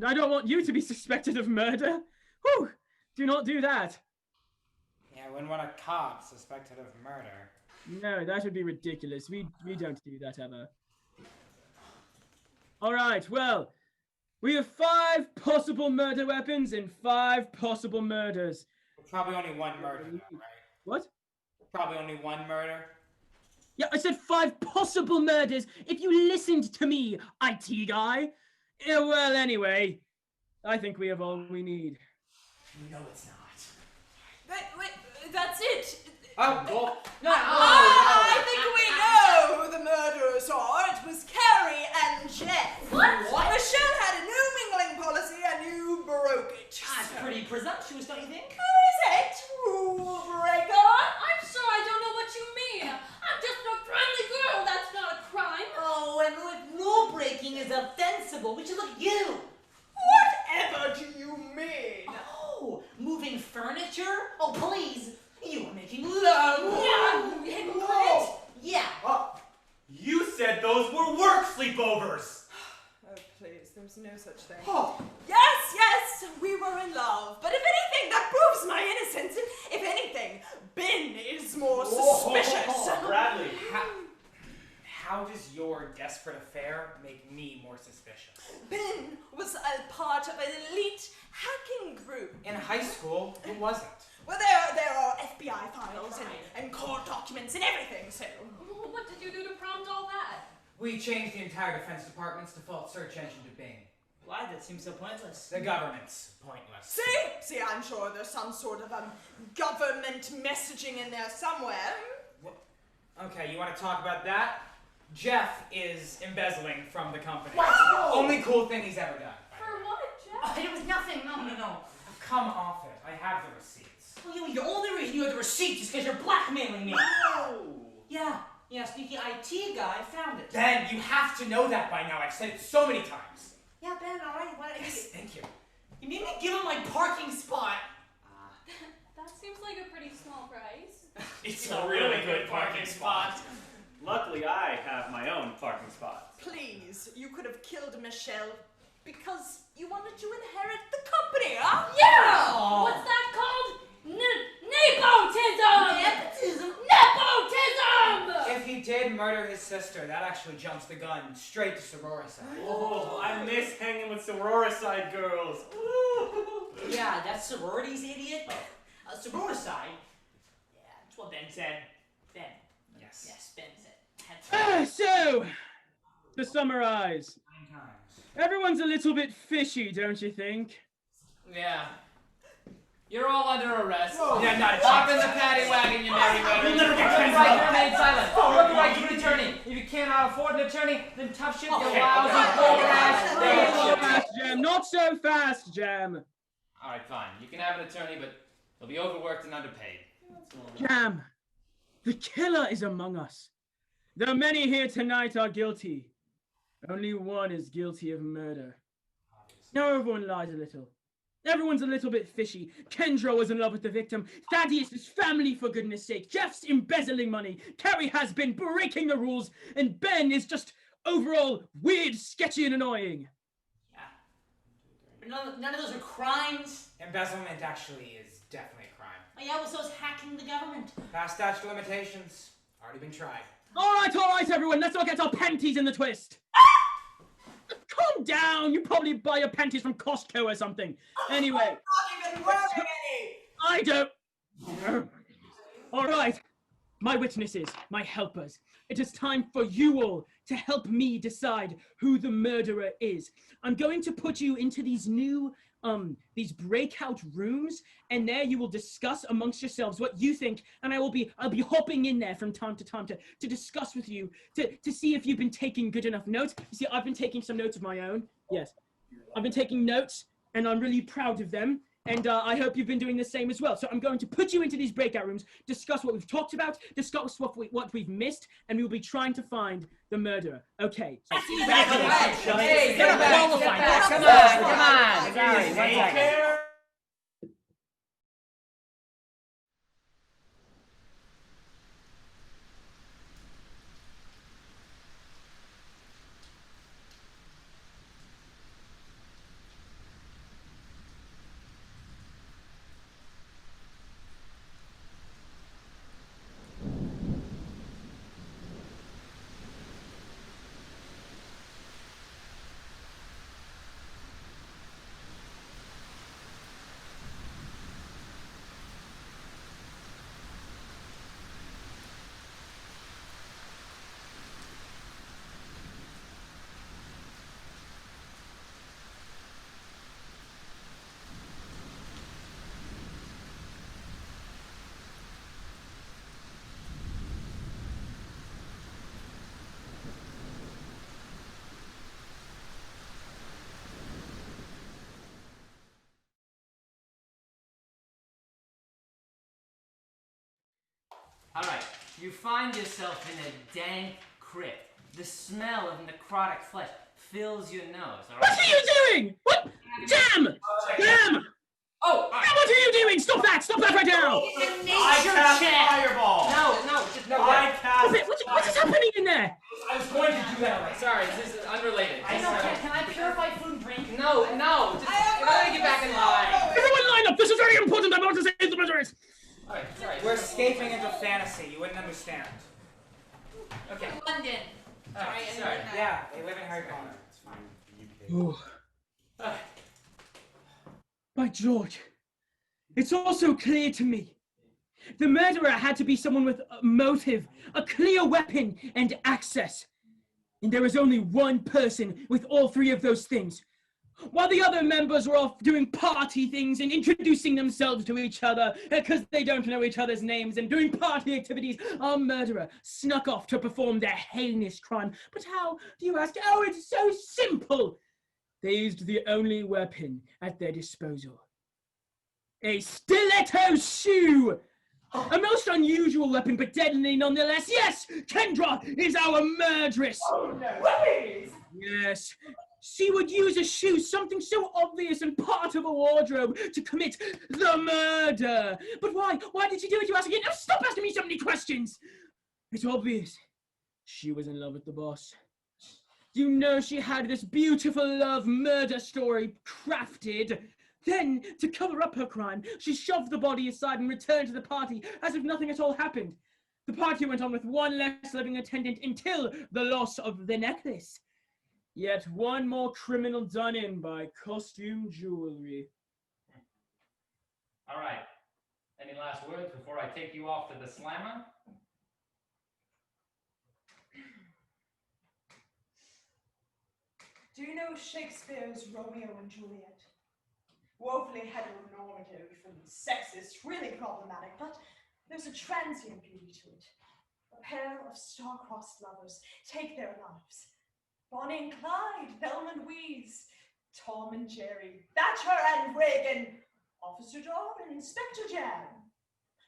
I don't want you to be suspected of murder. Whew. Do not do that. Yeah, I wouldn't want a cop suspected of murder. No, that would be ridiculous. We don't do that ever. All right, well, we have 5 possible murder weapons and 5 possible murders. Probably only one murder, though, right? What? Probably only one murder. Yeah, I said 5 possible murders. If you listened to me, IT guy. Yeah, well, anyway, I think we have all we need. No, it's not. Wait, that's it. Oh, well, no. I think we know who the murderers are. It was Carrie and Jeff. What? Michelle had a no mingling policy and you broke it. That's pretty presumptuous, don't you think? Who is it? Rule breaker? I'm sure I don't know what you mean. I'm just a friendly girl. That's not a crime. Oh, and if rule breaking is offensible, we should look at you. Whatever do you mean? Oh, moving furniture? Oh, please. You were making love. Yeah, you hypocrite. Yeah. You said those were work sleepovers. Oh, please, there's no such thing. Oh. Yes, we were in love. But if anything, that proves my innocence. And if anything, Ben is more suspicious. Bradley. How does your desperate affair make me more suspicious? Ben was a part of an elite hacking group. In high school, who wasn't? Well, there are FBI files and court documents and everything, so... What did you do to prompt all that? We changed the entire Defense Department's default search engine to Bing. Why? That seems so pointless. The government's pointless. See, I'm sure there's some sort of government messaging in there somewhere. Well, okay, you want to talk about that? Jeff is embezzling from the company. What? Only cool thing he's ever done. For what, Jeff? Oh, it was nothing. No. Come off it. I have the receipts. Well, the only reason you have the receipt is because you're blackmailing me. Oh. Yeah, sneaky IT guy found it. Ben, you have to know that by now. I've said it so many times. Yeah, Ben, all right. Yes, thank you. You made me give him my parking spot. That seems like a pretty small price. It's a really good parking spot. Luckily, I have my own parking spot. Please, you could have killed Michelle because you wanted to inherit the company, huh? Yeah! Oh. What's that called? Nepotism! Nepotism! If he did murder his sister, that actually jumps the gun straight to sororicide. Oh, I miss hanging with sororicide girls. Ooh. Yeah, that's sororities, idiot. Sororicide. Yeah, that's what Ben said. Ben. Yes, Ben said. So, to summarize, 9 times. everyone's a little bit fishy, don't you think? Yeah. You're all under arrest. Yeah, not a Hop chance. in the paddy wagon, you merry You'll never get Look Ken's right, love. remain silent. Oh, Look right through the attorney. If you cannot afford an attorney, then tough shit, you Okay, lousy okay. poor ass. Not so fast, Jam. Not so fast, Jam. All right, fine. You can have an attorney, but he'll be overworked and underpaid. Jam, the killer is among us. Though many here tonight are guilty, only one is guilty of murder. Now everyone lies a little. Everyone's a little bit fishy. Kendra was in love with the victim. Thaddeus is family, for goodness sake. Jeff's embezzling money. Carrie has been breaking the rules. And Ben is just overall weird, sketchy, and annoying. None of those are crimes. Embezzlement actually is definitely a crime. Oh, yeah, well, so is hacking the government. Past statute of limitations. Already been tried. All right, everyone. Let's not get our panties in the twist. Calm down. You probably buy your panties from Costco or something. Anyway. I'm not even wearing any! I don't. All right. My witnesses, my helpers. It is time for you all to help me decide who the murderer is. I'm going to put you into these new, these breakout rooms, and there you will discuss amongst yourselves what you think, and I'll be hopping in there from time to time to discuss with you, to see if you've been taking good enough notes. You see, I've been taking some notes of my own. Yes, I've been taking notes, and I'm really proud of them. And I hope you've been doing the same as well. So I'm going to put you into these breakout rooms, discuss what we've talked about, discuss what we've missed, and we'll be trying to find the murderer. Okay. Hey, get back. Come on. Sorry, one second. All right, you find yourself in a dank crypt. The smell of necrotic flesh fills your nose. All right? What are you doing? What? Jam! Jam! Oh! What are you doing? Stop that! Stop that right now! It's a nature check. Fireball. No. I cast. What is happening in there? I was going to do that. Sorry, this is unrelated. I know. Can I purify food and drink? No. Just get back in line. Everyone line up! This is very important! I want to say the murderers! Alright, sorry. We're escaping into fantasy. You wouldn't understand. Okay. London. Sorry. Yeah, they live in Harry Potter. It's fine. Oh. By George, it's also clear to me. The murderer had to be someone with a motive, a clear weapon, and access. And there is only one person with all three of those things. While the other members were off doing party things and introducing themselves to each other because they don't know each other's names and doing party activities, our murderer snuck off to perform their heinous crime. But how, do you ask? Oh, it's so simple. They used the only weapon at their disposal. A stiletto shoe! A most unusual weapon, but deadly nonetheless. Yes, Kendra is our murderess. Oh no, Yes. She would use a shoe, something so obvious and part of a wardrobe, to commit the murder. But why? Why did she do it, you ask again? Now stop asking me so many questions. It's obvious. She was in love with the boss. You know she had this beautiful love murder story crafted. Then, to cover up her crime, she shoved the body aside and returned to the party as if nothing at all happened. The party went on with one less living attendant until the loss of the necklace. Yet one more criminal done in by costume jewelry. All right. Any last words before I take you off to the slammer? Do you know Shakespeare's Romeo and Juliet? Woefully heteronormative and sexist, really problematic, but there's a transient beauty to it. A pair of star-crossed lovers take their lives. Bonnie and Clyde, Thelma and Louise, Tom and Jerry, Thatcher and Reagan, Officer John and Inspector Jan.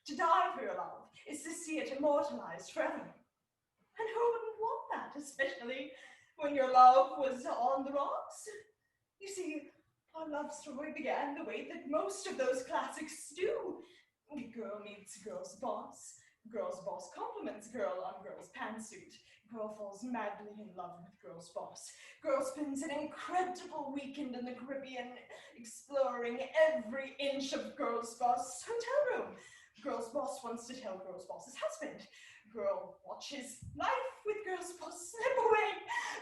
To die for your love is to see it immortalized forever. And who wouldn't want that, especially when your love was on the rocks? You see, our love story began the way that most of those classics do. Girl meets girl's boss compliments girl on girl's pantsuit. Girl falls madly in love with girl's boss. Girl spends an incredible weekend in the Caribbean exploring every inch of girl's boss' hotel room. Girl's boss wants to tell girl's boss's husband. Girl watches life with girl's boss slip away.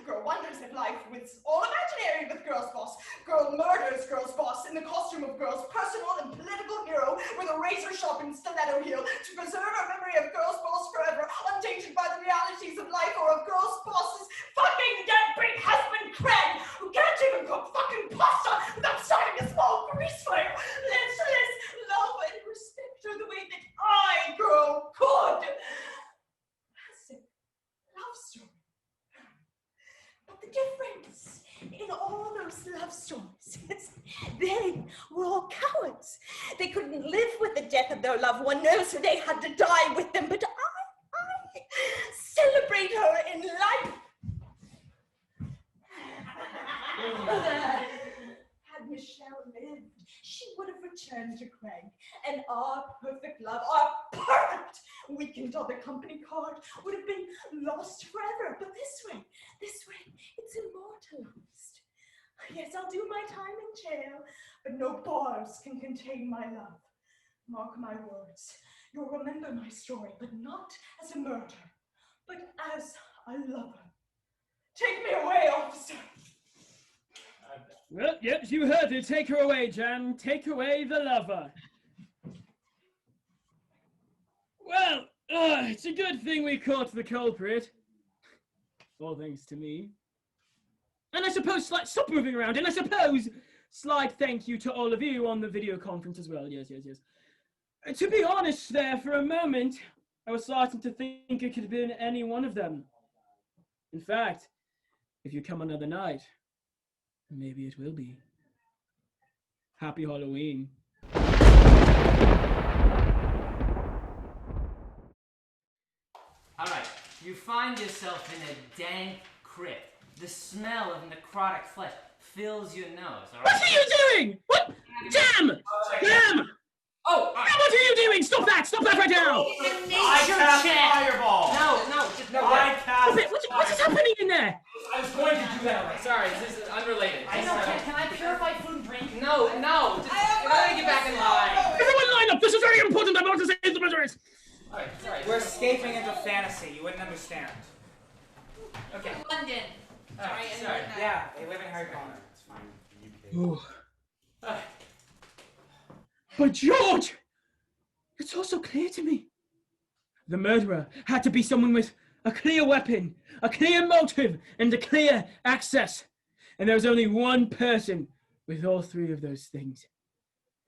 Girl wonders if life was all imaginary with girl's boss. Girl murders girl's boss in the costume of girl's personal and political hero with a razor-sharpened stiletto heel to preserve a memory of girl's boss forever, untainted by the realities of life or of girl's boss's fucking deadbeat husband Craig, who can't even cook fucking pasta without starting a small grease fire. Let's love and respect her the way that I, girl, could. Love story. But the difference in all those love stories is they were all cowards. They couldn't live with the death of their loved one, no, so they had to die with them. But I celebrate her in life. Had Michelle lived, she would have returned to Craig, and our perfect love, our perfect weekend on the company card would have been lost forever. But this way, it's immortalized. Yes, I'll do my time in jail, but no bars can contain my love. Mark my words, you'll remember my story, but not as a murder, but as a lover. Take me away, officer. Well, yes, you heard it. Take her away, Jan. Take away the lover. Well, it's a good thing we caught the culprit. All thanks to me. And I suppose, stop moving around, and I suppose, slight thank you to all of you on the video conference as well. Yes. To be honest there, for a moment, I was starting to think it could have been any one of them. In fact, if you come another night, maybe it will be. Happy Halloween. Alright, you find yourself in a dank crypt. The smell of necrotic flesh fills your nose. All right? What are you doing? What? Damn! Oh! What are you doing? Stop that right now! It's a nature I cast check! fireball! No. What is happening in there? I was going to do that. Sorry, this is unrelated. Can I purify food and drink? No. Just gotta get back in line. Everyone line up! This is very important! I'm about to save the murderers! Alright, sorry. We're escaping into fantasy. You wouldn't understand. Okay. London. Sorry. Yeah, they live in Harry Potter. It's fine. Ooh. But George! It's also clear to me. The murderer had to be someone with a clear weapon, a clear motive, and a clear access. And there was only one person with all three of those things.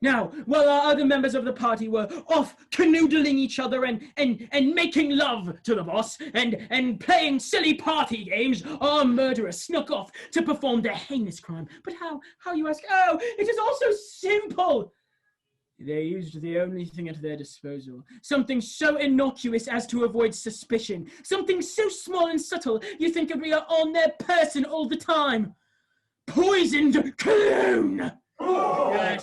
Now, while our other members of the party were off canoodling each other and making love to the boss and playing silly party games, our murderer snuck off to perform their heinous crime. But how you ask? Oh, it is all so simple. They used the only thing at their disposal, something so innocuous as to avoid suspicion, something so small and subtle you think it would be on their person all the time. Poisoned cologne! Oh.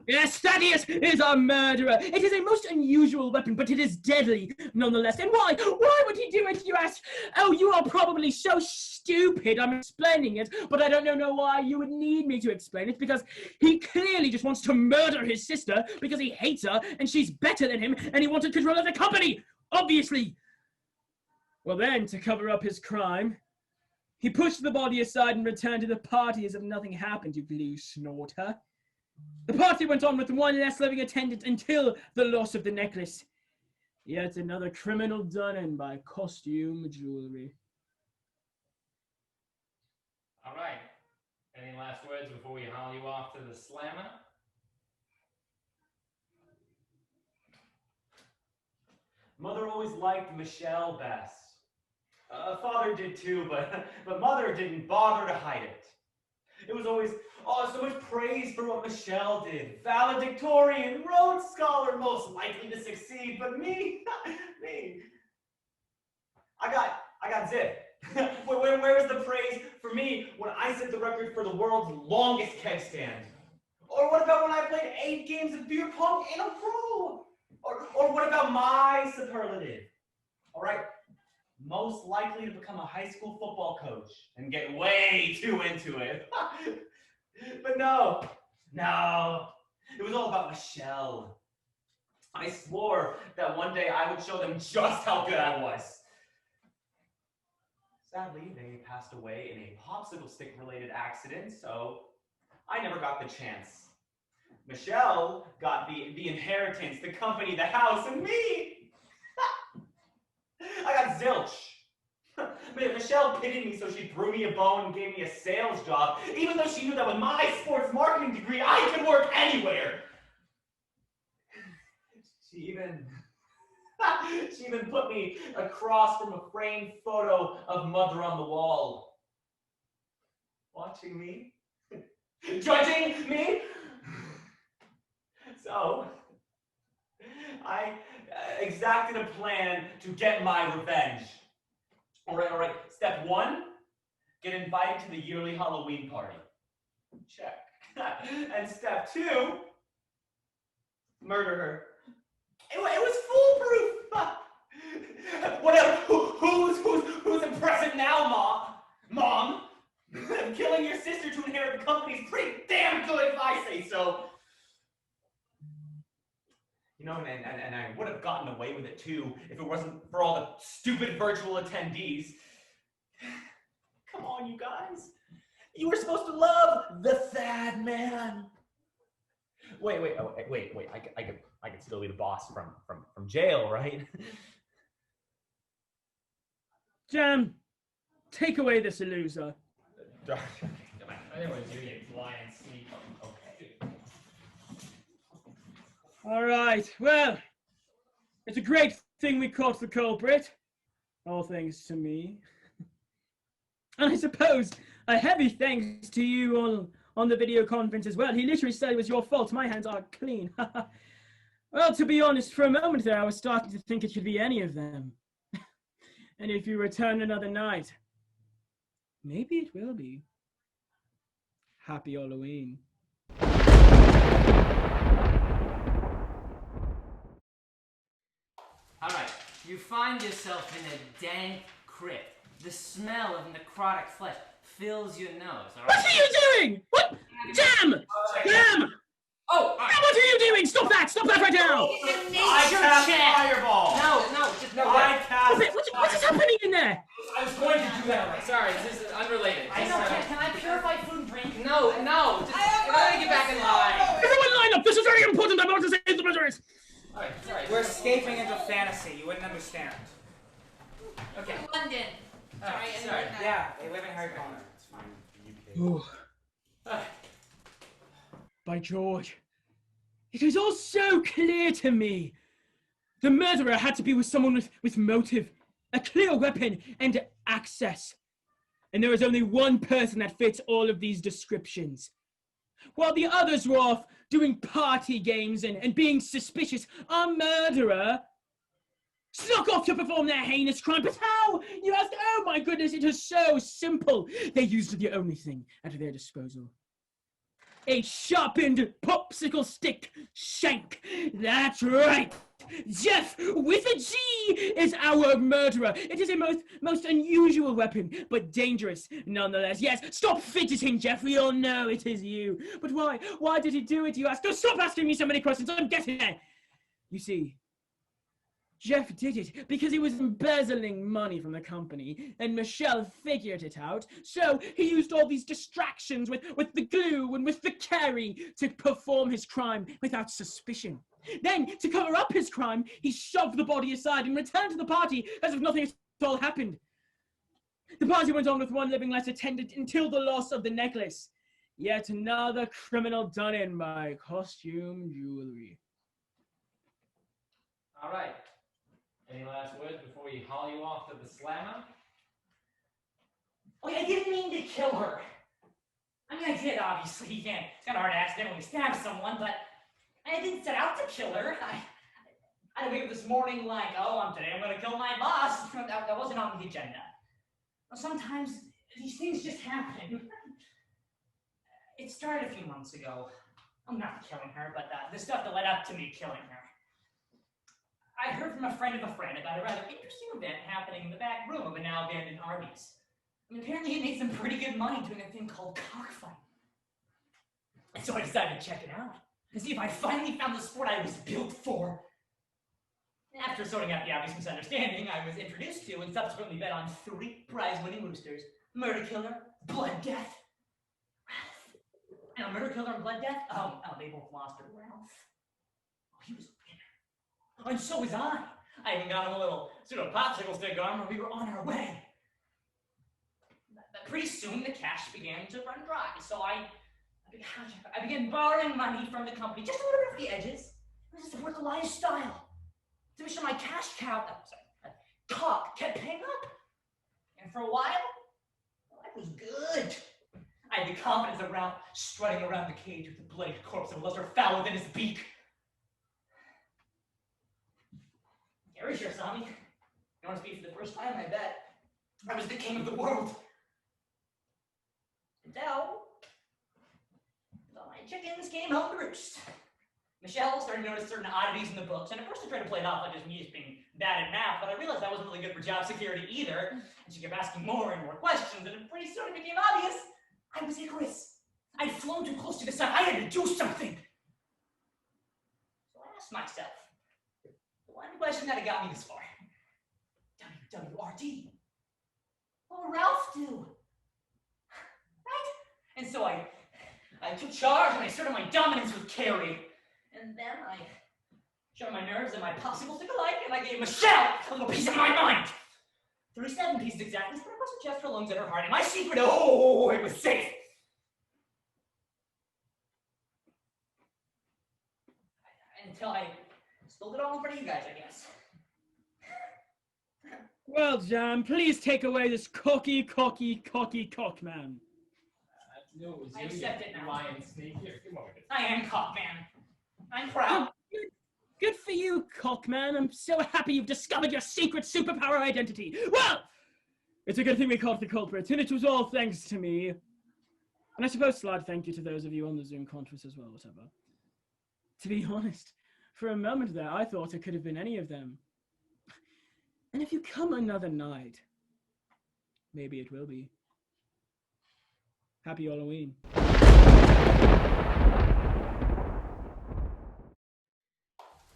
Yes, Thaddeus is a murderer. It is a most unusual weapon, but it is deadly nonetheless. And why? Why would he do it, you ask? Oh, you are probably so stupid I'm explaining it, but I don't know why you would need me to explain it, because he clearly just wants to murder his sister because he hates her and she's better than him and he wanted control of the company, obviously. Well then, to cover up his crime, he pushed the body aside and returned to the party as if nothing happened, you blue snorter. The party went on with one less living attendant until the loss of the necklace. Yet another criminal done in by costume jewelry. All right. Any last words before we haul you off to the slammer? Mother always liked Michelle best. Father did too, but Mother didn't bother to hide it. It was always, oh, so much praise for what Michelle did. Valedictorian, Rhodes Scholar, most likely to succeed, but me, I got zip. Where's the praise for me when I set the record for the world's longest keg stand? Or what about when I played 8 games of beer pong in a row? Or what about my superlative? All right, most likely to become a high school football coach and get way too into it. But no, it was all about Michelle. I swore that one day I would show them just how good I was. Sadly, they passed away in a popsicle stick related accident, so I never got the chance. Michelle got the inheritance, the company, the house, and me! I got zilch. Michelle pitied me, so she threw me a bone and gave me a sales job, even though she knew that with my sports marketing degree, I could work anywhere. She even put me across from a framed photo of Mother on the wall. Watching me? Judging me? So, I exacted a plan to get my revenge. All right. Step 1, get invited to the yearly Halloween party. Check. And step 2, murder her. It was foolproof. Whatever. Who's impressive now, Mom? Killing your sister to inherit the company is pretty damn good if I say so. You know, and I would have gotten away with it too if it wasn't for all the stupid virtual attendees. Come on, you guys. You were supposed to love the Thad Man. Wait. I can still be the boss from jail, right? Jam, take away this loser. I think we're doing it blind and sneak. Okay. All right, well, it's a great thing we caught the culprit. All thanks to me. And I suppose a heavy thanks to you all on the video conference as well. He literally said it was your fault. My hands are clean. Well, to be honest, for a moment there, I was starting to think it should be any of them. And if you return another night, maybe it will be. Happy Halloween. All right, you find yourself in a dank crypt. The smell of necrotic flesh fills your nose. All right? What are you doing? What? Jam! Jam! Oh, what are you doing? Stop that! Stop that right now! I cast fireball. No. I cast. What is happening in there? I was going to do that. Sorry, this is unrelated. I know. Can I purify food and drink? No. Just gotta get back in line. Everyone line up! This is very important! I'm about to save the murderers! Alright, sorry. We're escaping into fantasy. You wouldn't understand. Okay. London. Sorry. Yeah, they live in Harry Potter. It's fine. Ooh. By George, it was all so clear to me. The murderer had to be with someone with motive, a clear weapon, and access. And there was only one person that fits all of these descriptions. While the others were off doing party games and being suspicious, our murderer snuck off to perform their heinous crime. But how? You ask. Oh my goodness, it is so simple. They used the only thing at their disposal. A sharpened popsicle stick shank. That's right. Jeff, with a G, is our murderer. It is a most unusual weapon, but dangerous nonetheless. Yes, stop fidgeting, Jeff. We all know it is you. But why? Why did he do it, you ask? Oh, stop asking me so many questions. I'm getting there. You see, Jeff did it because he was embezzling money from the company, and Michelle figured it out. So he used all these distractions with the glue and with the carry to perform his crime without suspicion. Then, to cover up his crime, he shoved the body aside and returned to the party as if nothing at all happened. The party went on with one living less attended until the loss of the necklace. Yet another criminal done in by costume jewelry. Alright. Any we haul you off to the slammer? Wait, I didn't mean to kill her. I mean, I did, obviously. Yeah, it's kind of hard to accidentally stab someone, but I didn't set out to kill her. I wake up this morning like, today I'm going to kill my boss. That wasn't on the agenda. Sometimes these things just happen. It started a few months ago. I'm not killing her, but the stuff that led up to me killing her. I heard from a friend of a friend about a rather interesting event happening in the back room of a now abandoned Arby's. I mean, apparently it made some pretty good money doing a thing called cockfighting. And so I decided to check it out and see if I finally found the sport I was built for. After sorting out the obvious misunderstanding, I was introduced to and subsequently bet on 3 prize-winning roosters: Murder Killer, Blood Death, Ralph. And Murder Killer and Blood Death, they both lost, but Ralph, he was a winner. And so was I. I even got him a little popsicle stick arm when we were on our way. But pretty soon the cash began to run dry, so I began borrowing money from the company, just a little bit off the edges, to support the lifestyle. To make sure my cash cow, cock, kept paying up. And for a while, life was good. I had the confidence of Ralph strutting around the cage with the bloody corpse of a lesser fowl within his beak. Gary sure saw me. You want to speak for the first time, I bet. I was the king of the world. Until my chickens came home to roost. Michelle started to notice certain oddities in the books, and at first I tried to play it off like just me just being bad at math, but I realized I wasn't really good for job security either, and she kept asking more and more questions, and pretty soon it became obvious I was Icarus. I'd flown too close to the sun. I had to do something. So I asked myself, the one question that had got me this far: WWRD. What would Ralph do? Right? And so I took charge and I asserted my dominance with Carrie. And then I showed my nerves and my popsicle stick alike, and I gave Michelle a little piece of my mind. 37 pieces exactly, spread across her chest, her lungs, and her heart. And my secret, it was safe. Until I spilled it all in front of you guys, I guess. Well, John, please take away this cocky cock man. No, it was I you, accept it now. Lion Snake. Here, come over. I am cock man. I'm proud. Good for you, Cockman. I'm so happy you've discovered your secret superpower identity. Well, it's a good thing we caught the culprit, and it was all thanks to me. And I suppose slide thank you to those of you on the Zoom conference as well, whatever. To be honest, for a moment there, I thought it could have been any of them. And if you come another night, maybe it will be. Happy Halloween.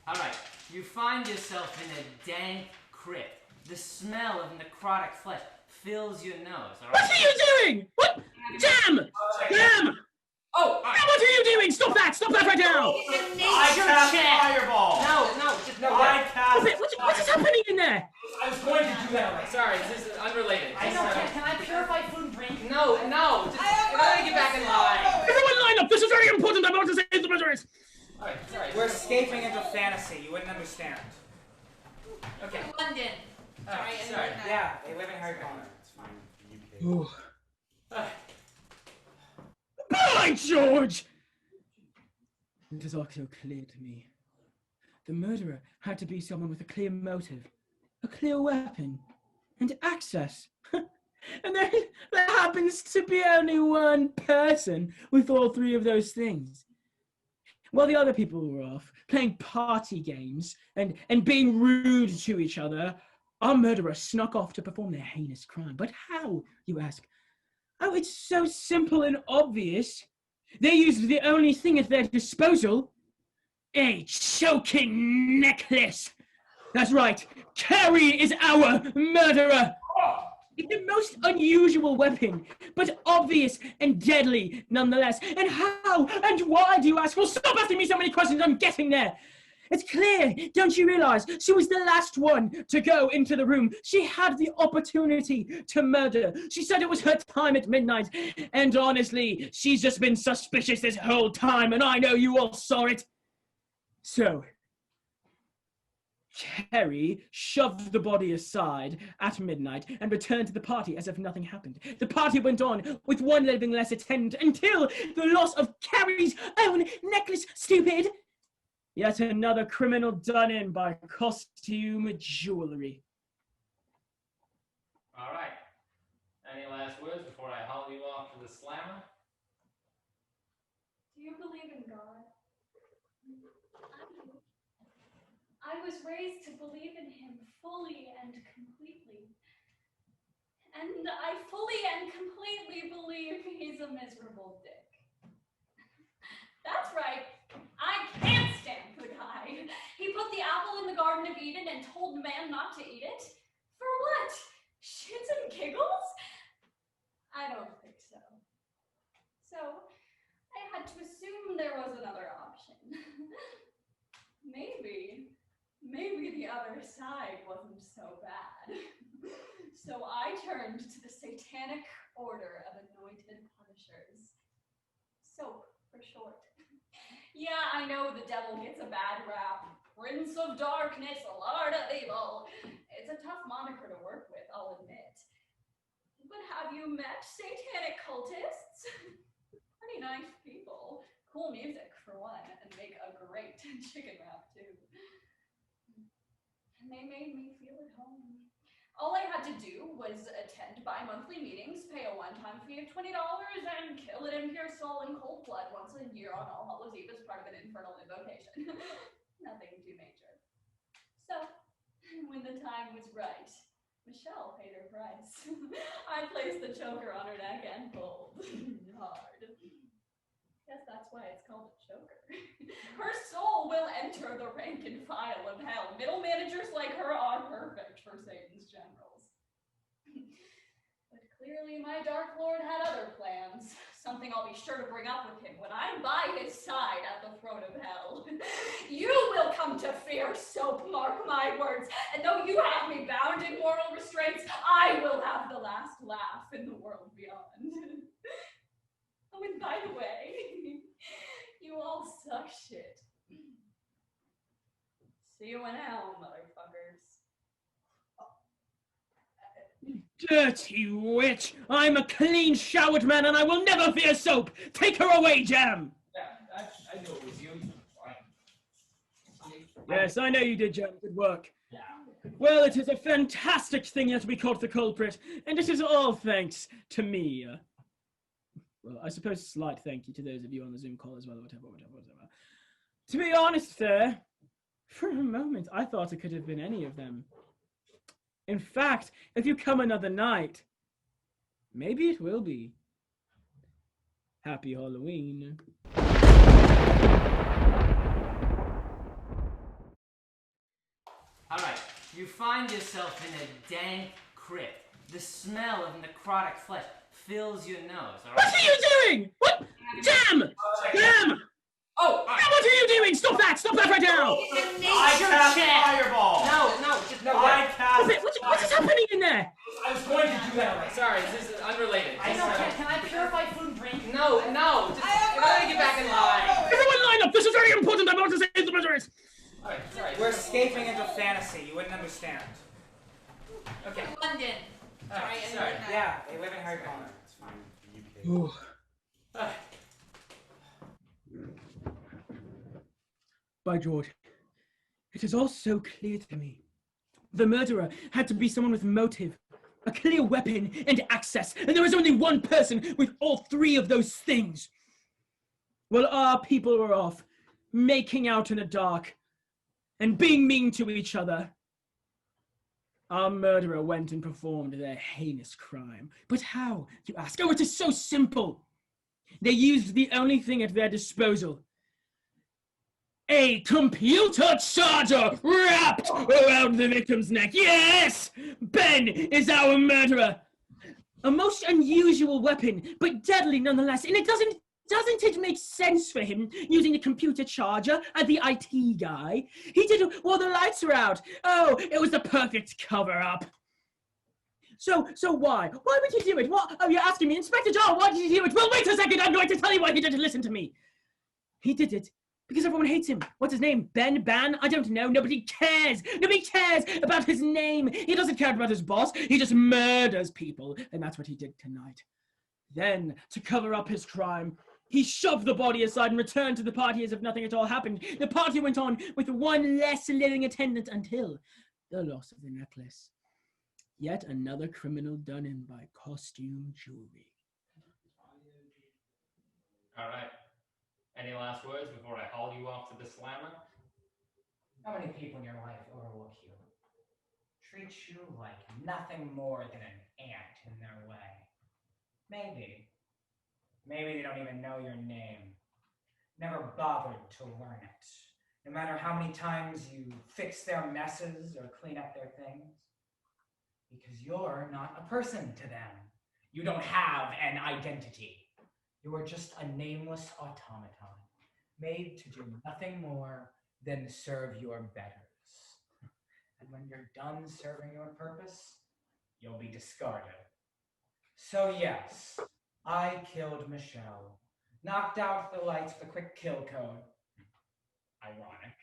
Alright, you find yourself in a dank crypt. The smell of necrotic flesh fills your nose, alright? What are you doing? What? Damn! Damn! Oh! What are you doing? Stop that! Stop that right now! It's a I nature cast check! fireball! No. I cast What is happening in there? I was going to do that. Sorry, this is unrelated. I know, can I purify food and drink? No, just you gotta get back in line. Everyone line up! This is very important! I'm about to save the miseries! Alright, sorry. We're escaping into fantasy. You wouldn't understand. Okay. London. Sorry. Yeah, they live in Harry Potter. It's fine. Ooh. By George! It is also clear to me. The murderer had to be someone with a clear motive, a clear weapon, and access. And there happens to be only one person with all 3 of those things. While the other people were off, playing party games and being rude to each other, our murderer snuck off to perform their heinous crime. But how, you ask? Oh, it's so simple and obvious. They used the only thing at their disposal, a choking necklace. That's right, Carrie is our murderer. It's the most unusual weapon, but obvious and deadly nonetheless. And how and why, do you ask? Well, stop asking me so many questions, I'm getting there. It's clear, don't you realize? She was the last one to go into the room. She had the opportunity to murder. She said it was her time at midnight. And honestly, she's just been suspicious this whole time, and I know you all saw it. So, Kerry shoved the body aside at midnight and returned to the party as if nothing happened. The party went on with one living less attendant until the loss of Kerry's own necklace, stupid! Yet another criminal done in by costume jewelry. All right. Any last words before I haul you off to the slammer? Do you believe in God? I was raised to believe in him fully and completely. And I fully and completely believe he's a miserable dick. That's right. I can't stand the guy. He put the apple in the Garden of Eden and told man not to eat it? For what? Shits and giggles? I don't think so. So, I had to assume there was another option. Maybe the other side wasn't so bad. So I turned to the Satanic Order of Anointed Punishers. SOAP for short. Yeah, I know the devil gets a bad rap. Prince of Darkness, Lord of Evil. It's a tough moniker to work with, I'll admit. But have you met satanic cultists? Pretty nice people. Cool music, for one, and make a great chicken wrap, too. And they made me feel at home. All I had to do was attend bi-monthly meetings, pay a one-time fee of $20, and kill an impure soul in cold blood once a year on All Hallows Eve as part of an infernal invocation. Nothing too major. So, when the time was right, Michelle paid her price. I placed the choker on her neck and pulled hard. Guess that's why it's called a choker. Her soul will enter the rank and file of hell. Middle managers like her are perfect for Satan's generals. But clearly my Dark Lord had other plans. Something I'll be sure to bring up with him when I'm by his side at the throne of hell. You will come to fear soap, mark my words. And though you have me bound in moral restraints, I will have the last laugh in the world beyond. Oh, and by the way, you all suck shit. See you in hell, motherfuckers. Dirty witch! I'm a clean-showered man and I will never fear soap! Take her away, Jam! Yeah, I knew it was you. Yes, I know you did, Jam. Good work. Yeah. Well, it is a fantastic thing that we caught the culprit, and it is all thanks to me. Well, I suppose slight thank you to those of you on the Zoom call as well, whatever. To be honest, sir, for a moment, I thought it could have been any of them. In fact, if you come another night, maybe it will be. Happy Halloween. All right, you find yourself in a dank crypt. The smell of necrotic flesh fills your nose. All right? What are you doing? What? Jam! Jam! Oh! What are you doing? Stop that! Stop that right now! It's a nature I cast check. fireball. No. I cast. What is happening in there? I was going to do that. Sorry, this is unrelated. I know. Can I purify food and drink? No. Just you gotta get back in line. Everyone line up! This is very important! I'm about to say the measures! Alright, sorry. We're escaping into fantasy. You wouldn't understand. Okay. London. Alright, sorry. Yeah, they live in Harry Potter. It's fine. Ooh. By George, it is all so clear to me. The murderer had to be someone with motive, a clear weapon, and access, and there was only one person with all three of those things. While our people were off, making out in the dark, and being mean to each other, our murderer went and performed their heinous crime. But how, you ask? Oh, it is so simple. They used the only thing at their disposal. A computer charger wrapped around the victim's neck. Yes! Ben is our murderer. A most unusual weapon, but deadly nonetheless. And doesn't it make sense for him using a computer charger as the IT guy? He did it while the lights were out. Oh, it was the perfect cover-up. So why? Why would he do it? What? Oh, you're asking me, Inspector John, why did he do it? Well, wait a second, I'm going to tell you why he didn't listen to me. He did it Because everyone hates him. What's his name? Ben? Ban? I don't know. Nobody cares. Nobody cares about his name. He doesn't care about his boss. He just murders people. And that's what he did tonight. Then, to cover up his crime, he shoved the body aside and returned to the party as if nothing at all happened. The party went on with one less living attendant until the loss of the necklace. Yet another criminal done in by costume jewelry. All right. Any last words before I haul you off to the slammer? How many people in your life overlook you? Treat you like nothing more than an ant in their way. Maybe they don't even know your name. Never bothered to learn it. No matter how many times you fix their messes or clean up their things. Because you're not a person to them. You don't have an identity. You are just a nameless automaton, made to do nothing more than serve your betters. And when you're done serving your purpose, you'll be discarded. So yes, I killed Michelle, knocked out the lights with a quick kill code. Ironic.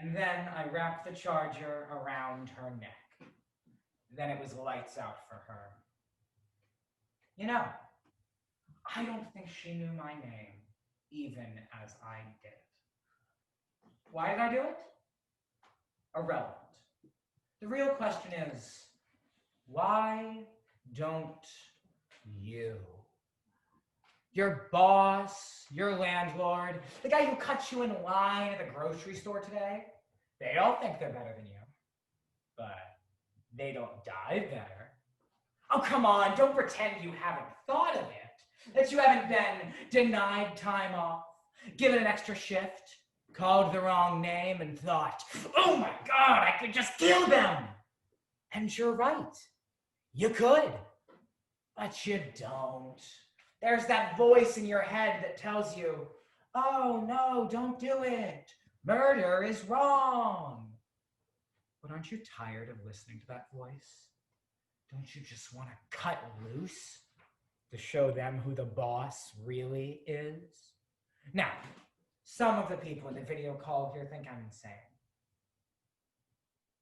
And then I wrapped the charger around her neck. Then it was lights out for her. You know, I don't think she knew my name, even as I did. Why did I do it? Irrelevant. The real question is, why don't you? Your boss, your landlord, the guy who cut you in line at the grocery store today, they all think they're better than you. But they don't die better. Oh, come on, don't pretend you haven't thought of it. That you haven't been denied time off, given an extra shift, called the wrong name and thought, oh my God, I could just kill them. And you're right. You could. But you don't. There's that voice in your head that tells you, oh no, don't do it. Murder is wrong. But aren't you tired of listening to that voice? Don't you just want to cut loose to show them who the boss really is? Now, some of the people in the video call here think I'm insane.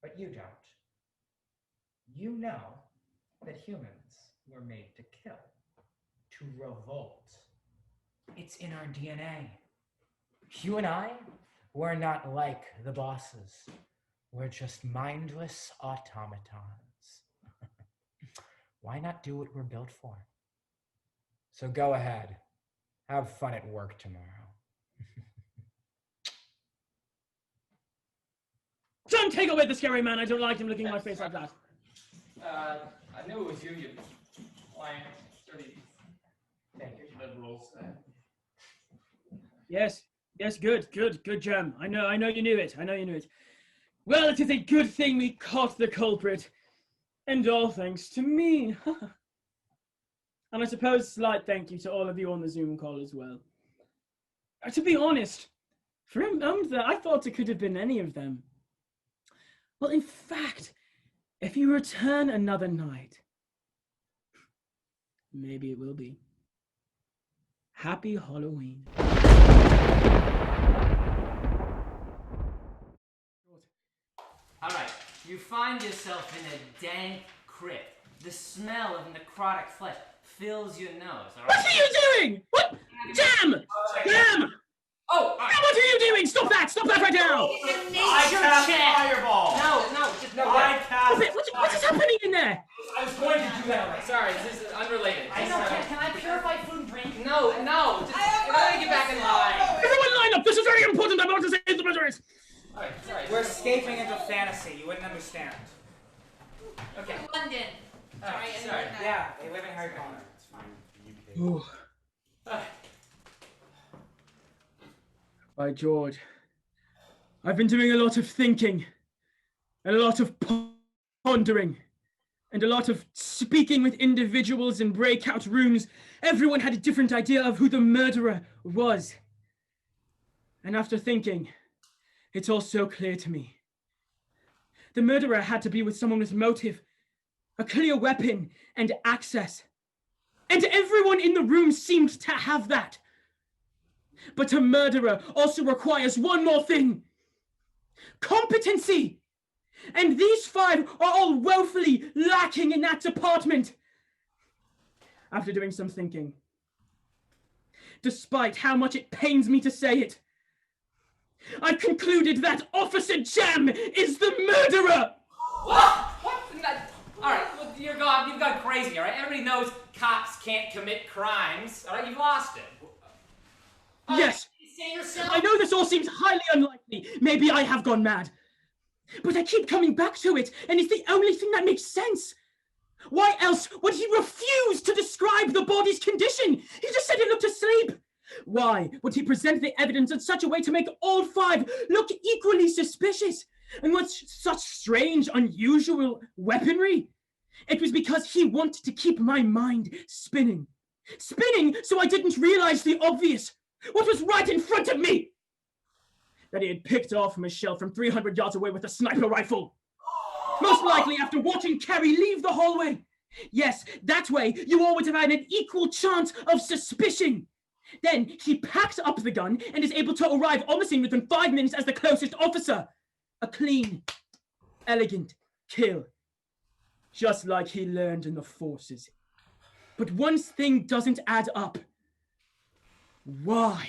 But you don't. You know that humans were made to kill, to revolt. It's in our DNA. You and I, we're not like the bosses. We're just mindless automatons. Why not do what we're built for? So go ahead. Have fun at work tomorrow. Don't take away the scary man. I don't like him looking in my face like that. I knew it was you, you lying, dirty liberals. Yes, good, Jem. I know you knew it. Well, it is a good thing we caught the culprit. And all thanks to me. And I suppose a slight thank you to all of you on the Zoom call as well. To be honest, for a moment there, I thought it could have been any of them. Well, in fact, if you return another night, maybe it will be. Happy Halloween. All right, you find yourself in a dank crypt. The smell of necrotic flesh fills your nose. All right? What are you doing? What? Jam! Oh, what are you doing? Stop that right now! I cast fireball. What is happening in there? I was going to do that already. Sorry, this is unrelated. Can I purify food and drink? No, just get back in line. Everyone line up! This is very important! I want to say the measures! Alright, sorry. We're escaping into fantasy. You wouldn't understand. Okay. London. Sorry. Yeah, they live in Harry Potter. It's fine. Ooh. By George, I've been doing a lot of thinking, and a lot of pondering, and a lot of speaking with individuals in breakout rooms. Everyone had a different idea of who the murderer was. And after thinking, it's all so clear to me. The murderer had to be with someone with motive, a clear weapon, and access. And everyone in the room seemed to have that. But a murderer also requires one more thing: competency. And these 5 are all woefully lacking in that department. After doing some thinking, despite how much it pains me to say it, I've concluded that Officer Jam is the murderer! What? All right, well, you've gone crazy, all right? Everybody knows cops can't commit crimes, all right? You've lost it. Yes, Say yourself. I know this all seems highly unlikely. Maybe I have gone mad. But I keep coming back to it, and it's the only thing that makes sense. Why else would he refuse to describe the body's condition? He just said it looked asleep. Why would he present the evidence in such a way to make all 5 look equally suspicious? And with such strange, unusual weaponry? It was because he wanted to keep my mind spinning. Spinning so I didn't realize the obvious. What was right in front of me? That he had picked off Michelle from 300 yards away with a sniper rifle. Most likely after watching Carrie leave the hallway. Yes, that way you all would have had an equal chance of suspicion. Then he packs up the gun and is able to arrive on the scene within 5 minutes as the closest officer. A clean, elegant kill. Just like he learned in the forces. But one thing doesn't add up. Why?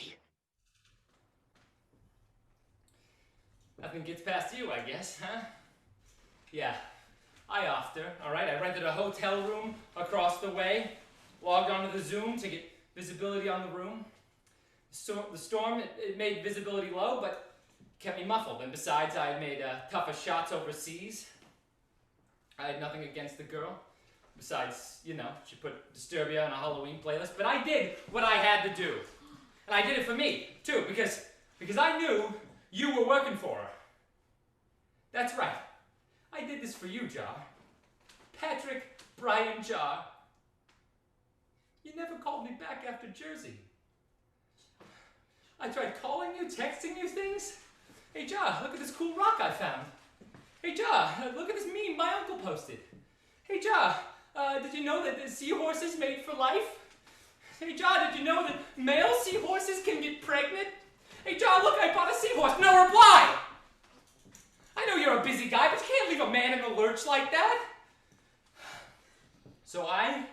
Nothing gets past you, I guess, huh? Yeah, I offed her, all right? I rented a hotel room across the way, logged onto the Zoom to get visibility on the room. The storm, it made visibility low, but kept me muffled. And besides, I had made tougher shots overseas. I had nothing against the girl. Besides, you know, she put Disturbia on a Halloween playlist. But I did what I had to do. And I did it for me, too, because I knew you were working for her. That's right. I did this for you, Jar. Patrick Brian Jar. You never called me back after Jersey. I tried calling you, texting you things. Hey, Jar, look at this cool rock I found. Hey, Jar, look at this meme my uncle posted. Hey, Jar, did you know that the seahorses mate for life? Hey, Jar, did you know that male seahorses can get pregnant? Hey, Jar, look, I bought a seahorse. No reply! I know you're a busy guy, but you can't leave a man in the lurch like that. So I,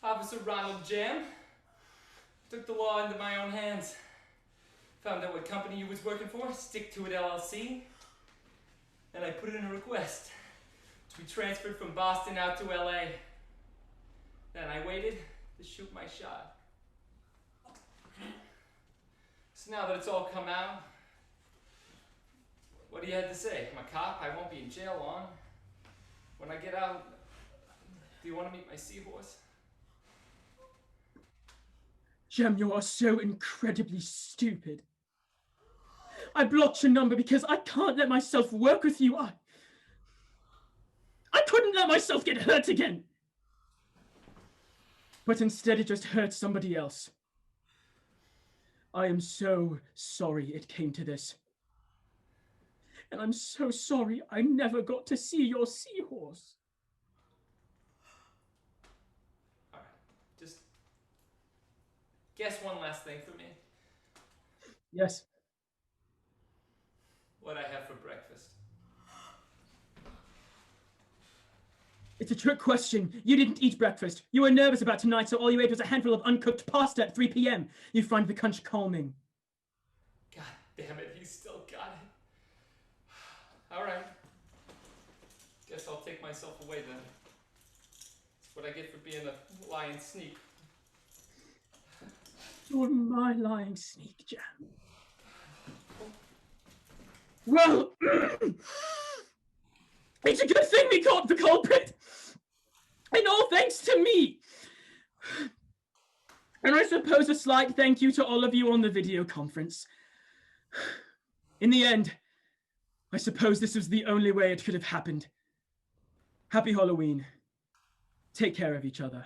Officer Ronald Jam, took the law into my own hands. Found out what company you was working for, Stick to It LLC, and I put in a request to be transferred from Boston out to LA. Then I waited to shoot my shot. So now that it's all come out, what do you have to say? I'm a cop, I won't be in jail long. When I get out, do you want to meet my seahorse? Jem, you are so incredibly stupid. I blocked your number because I can't let myself work with you. I couldn't let myself get hurt again. But instead it just hurt somebody else. I am so sorry it came to this. And I'm so sorry I never got to see your seahorse. All right, just guess one last thing for me. Yes. What I have for breakfast. It's a trick question. You didn't eat breakfast. You were nervous about tonight, so all you ate was a handful of uncooked pasta at 3 p.m. You find the crunch calming. God damn it, he's still got it. All right. Guess I'll take myself away then. That's what I get for being a lying sneak. You're my lying sneak, Jam. Well, it's a good thing we caught the culprit. And all thanks to me. And I suppose a slight thank you to all of you on the video conference. In the end, I suppose this was the only way it could have happened. Happy Halloween. Take care of each other.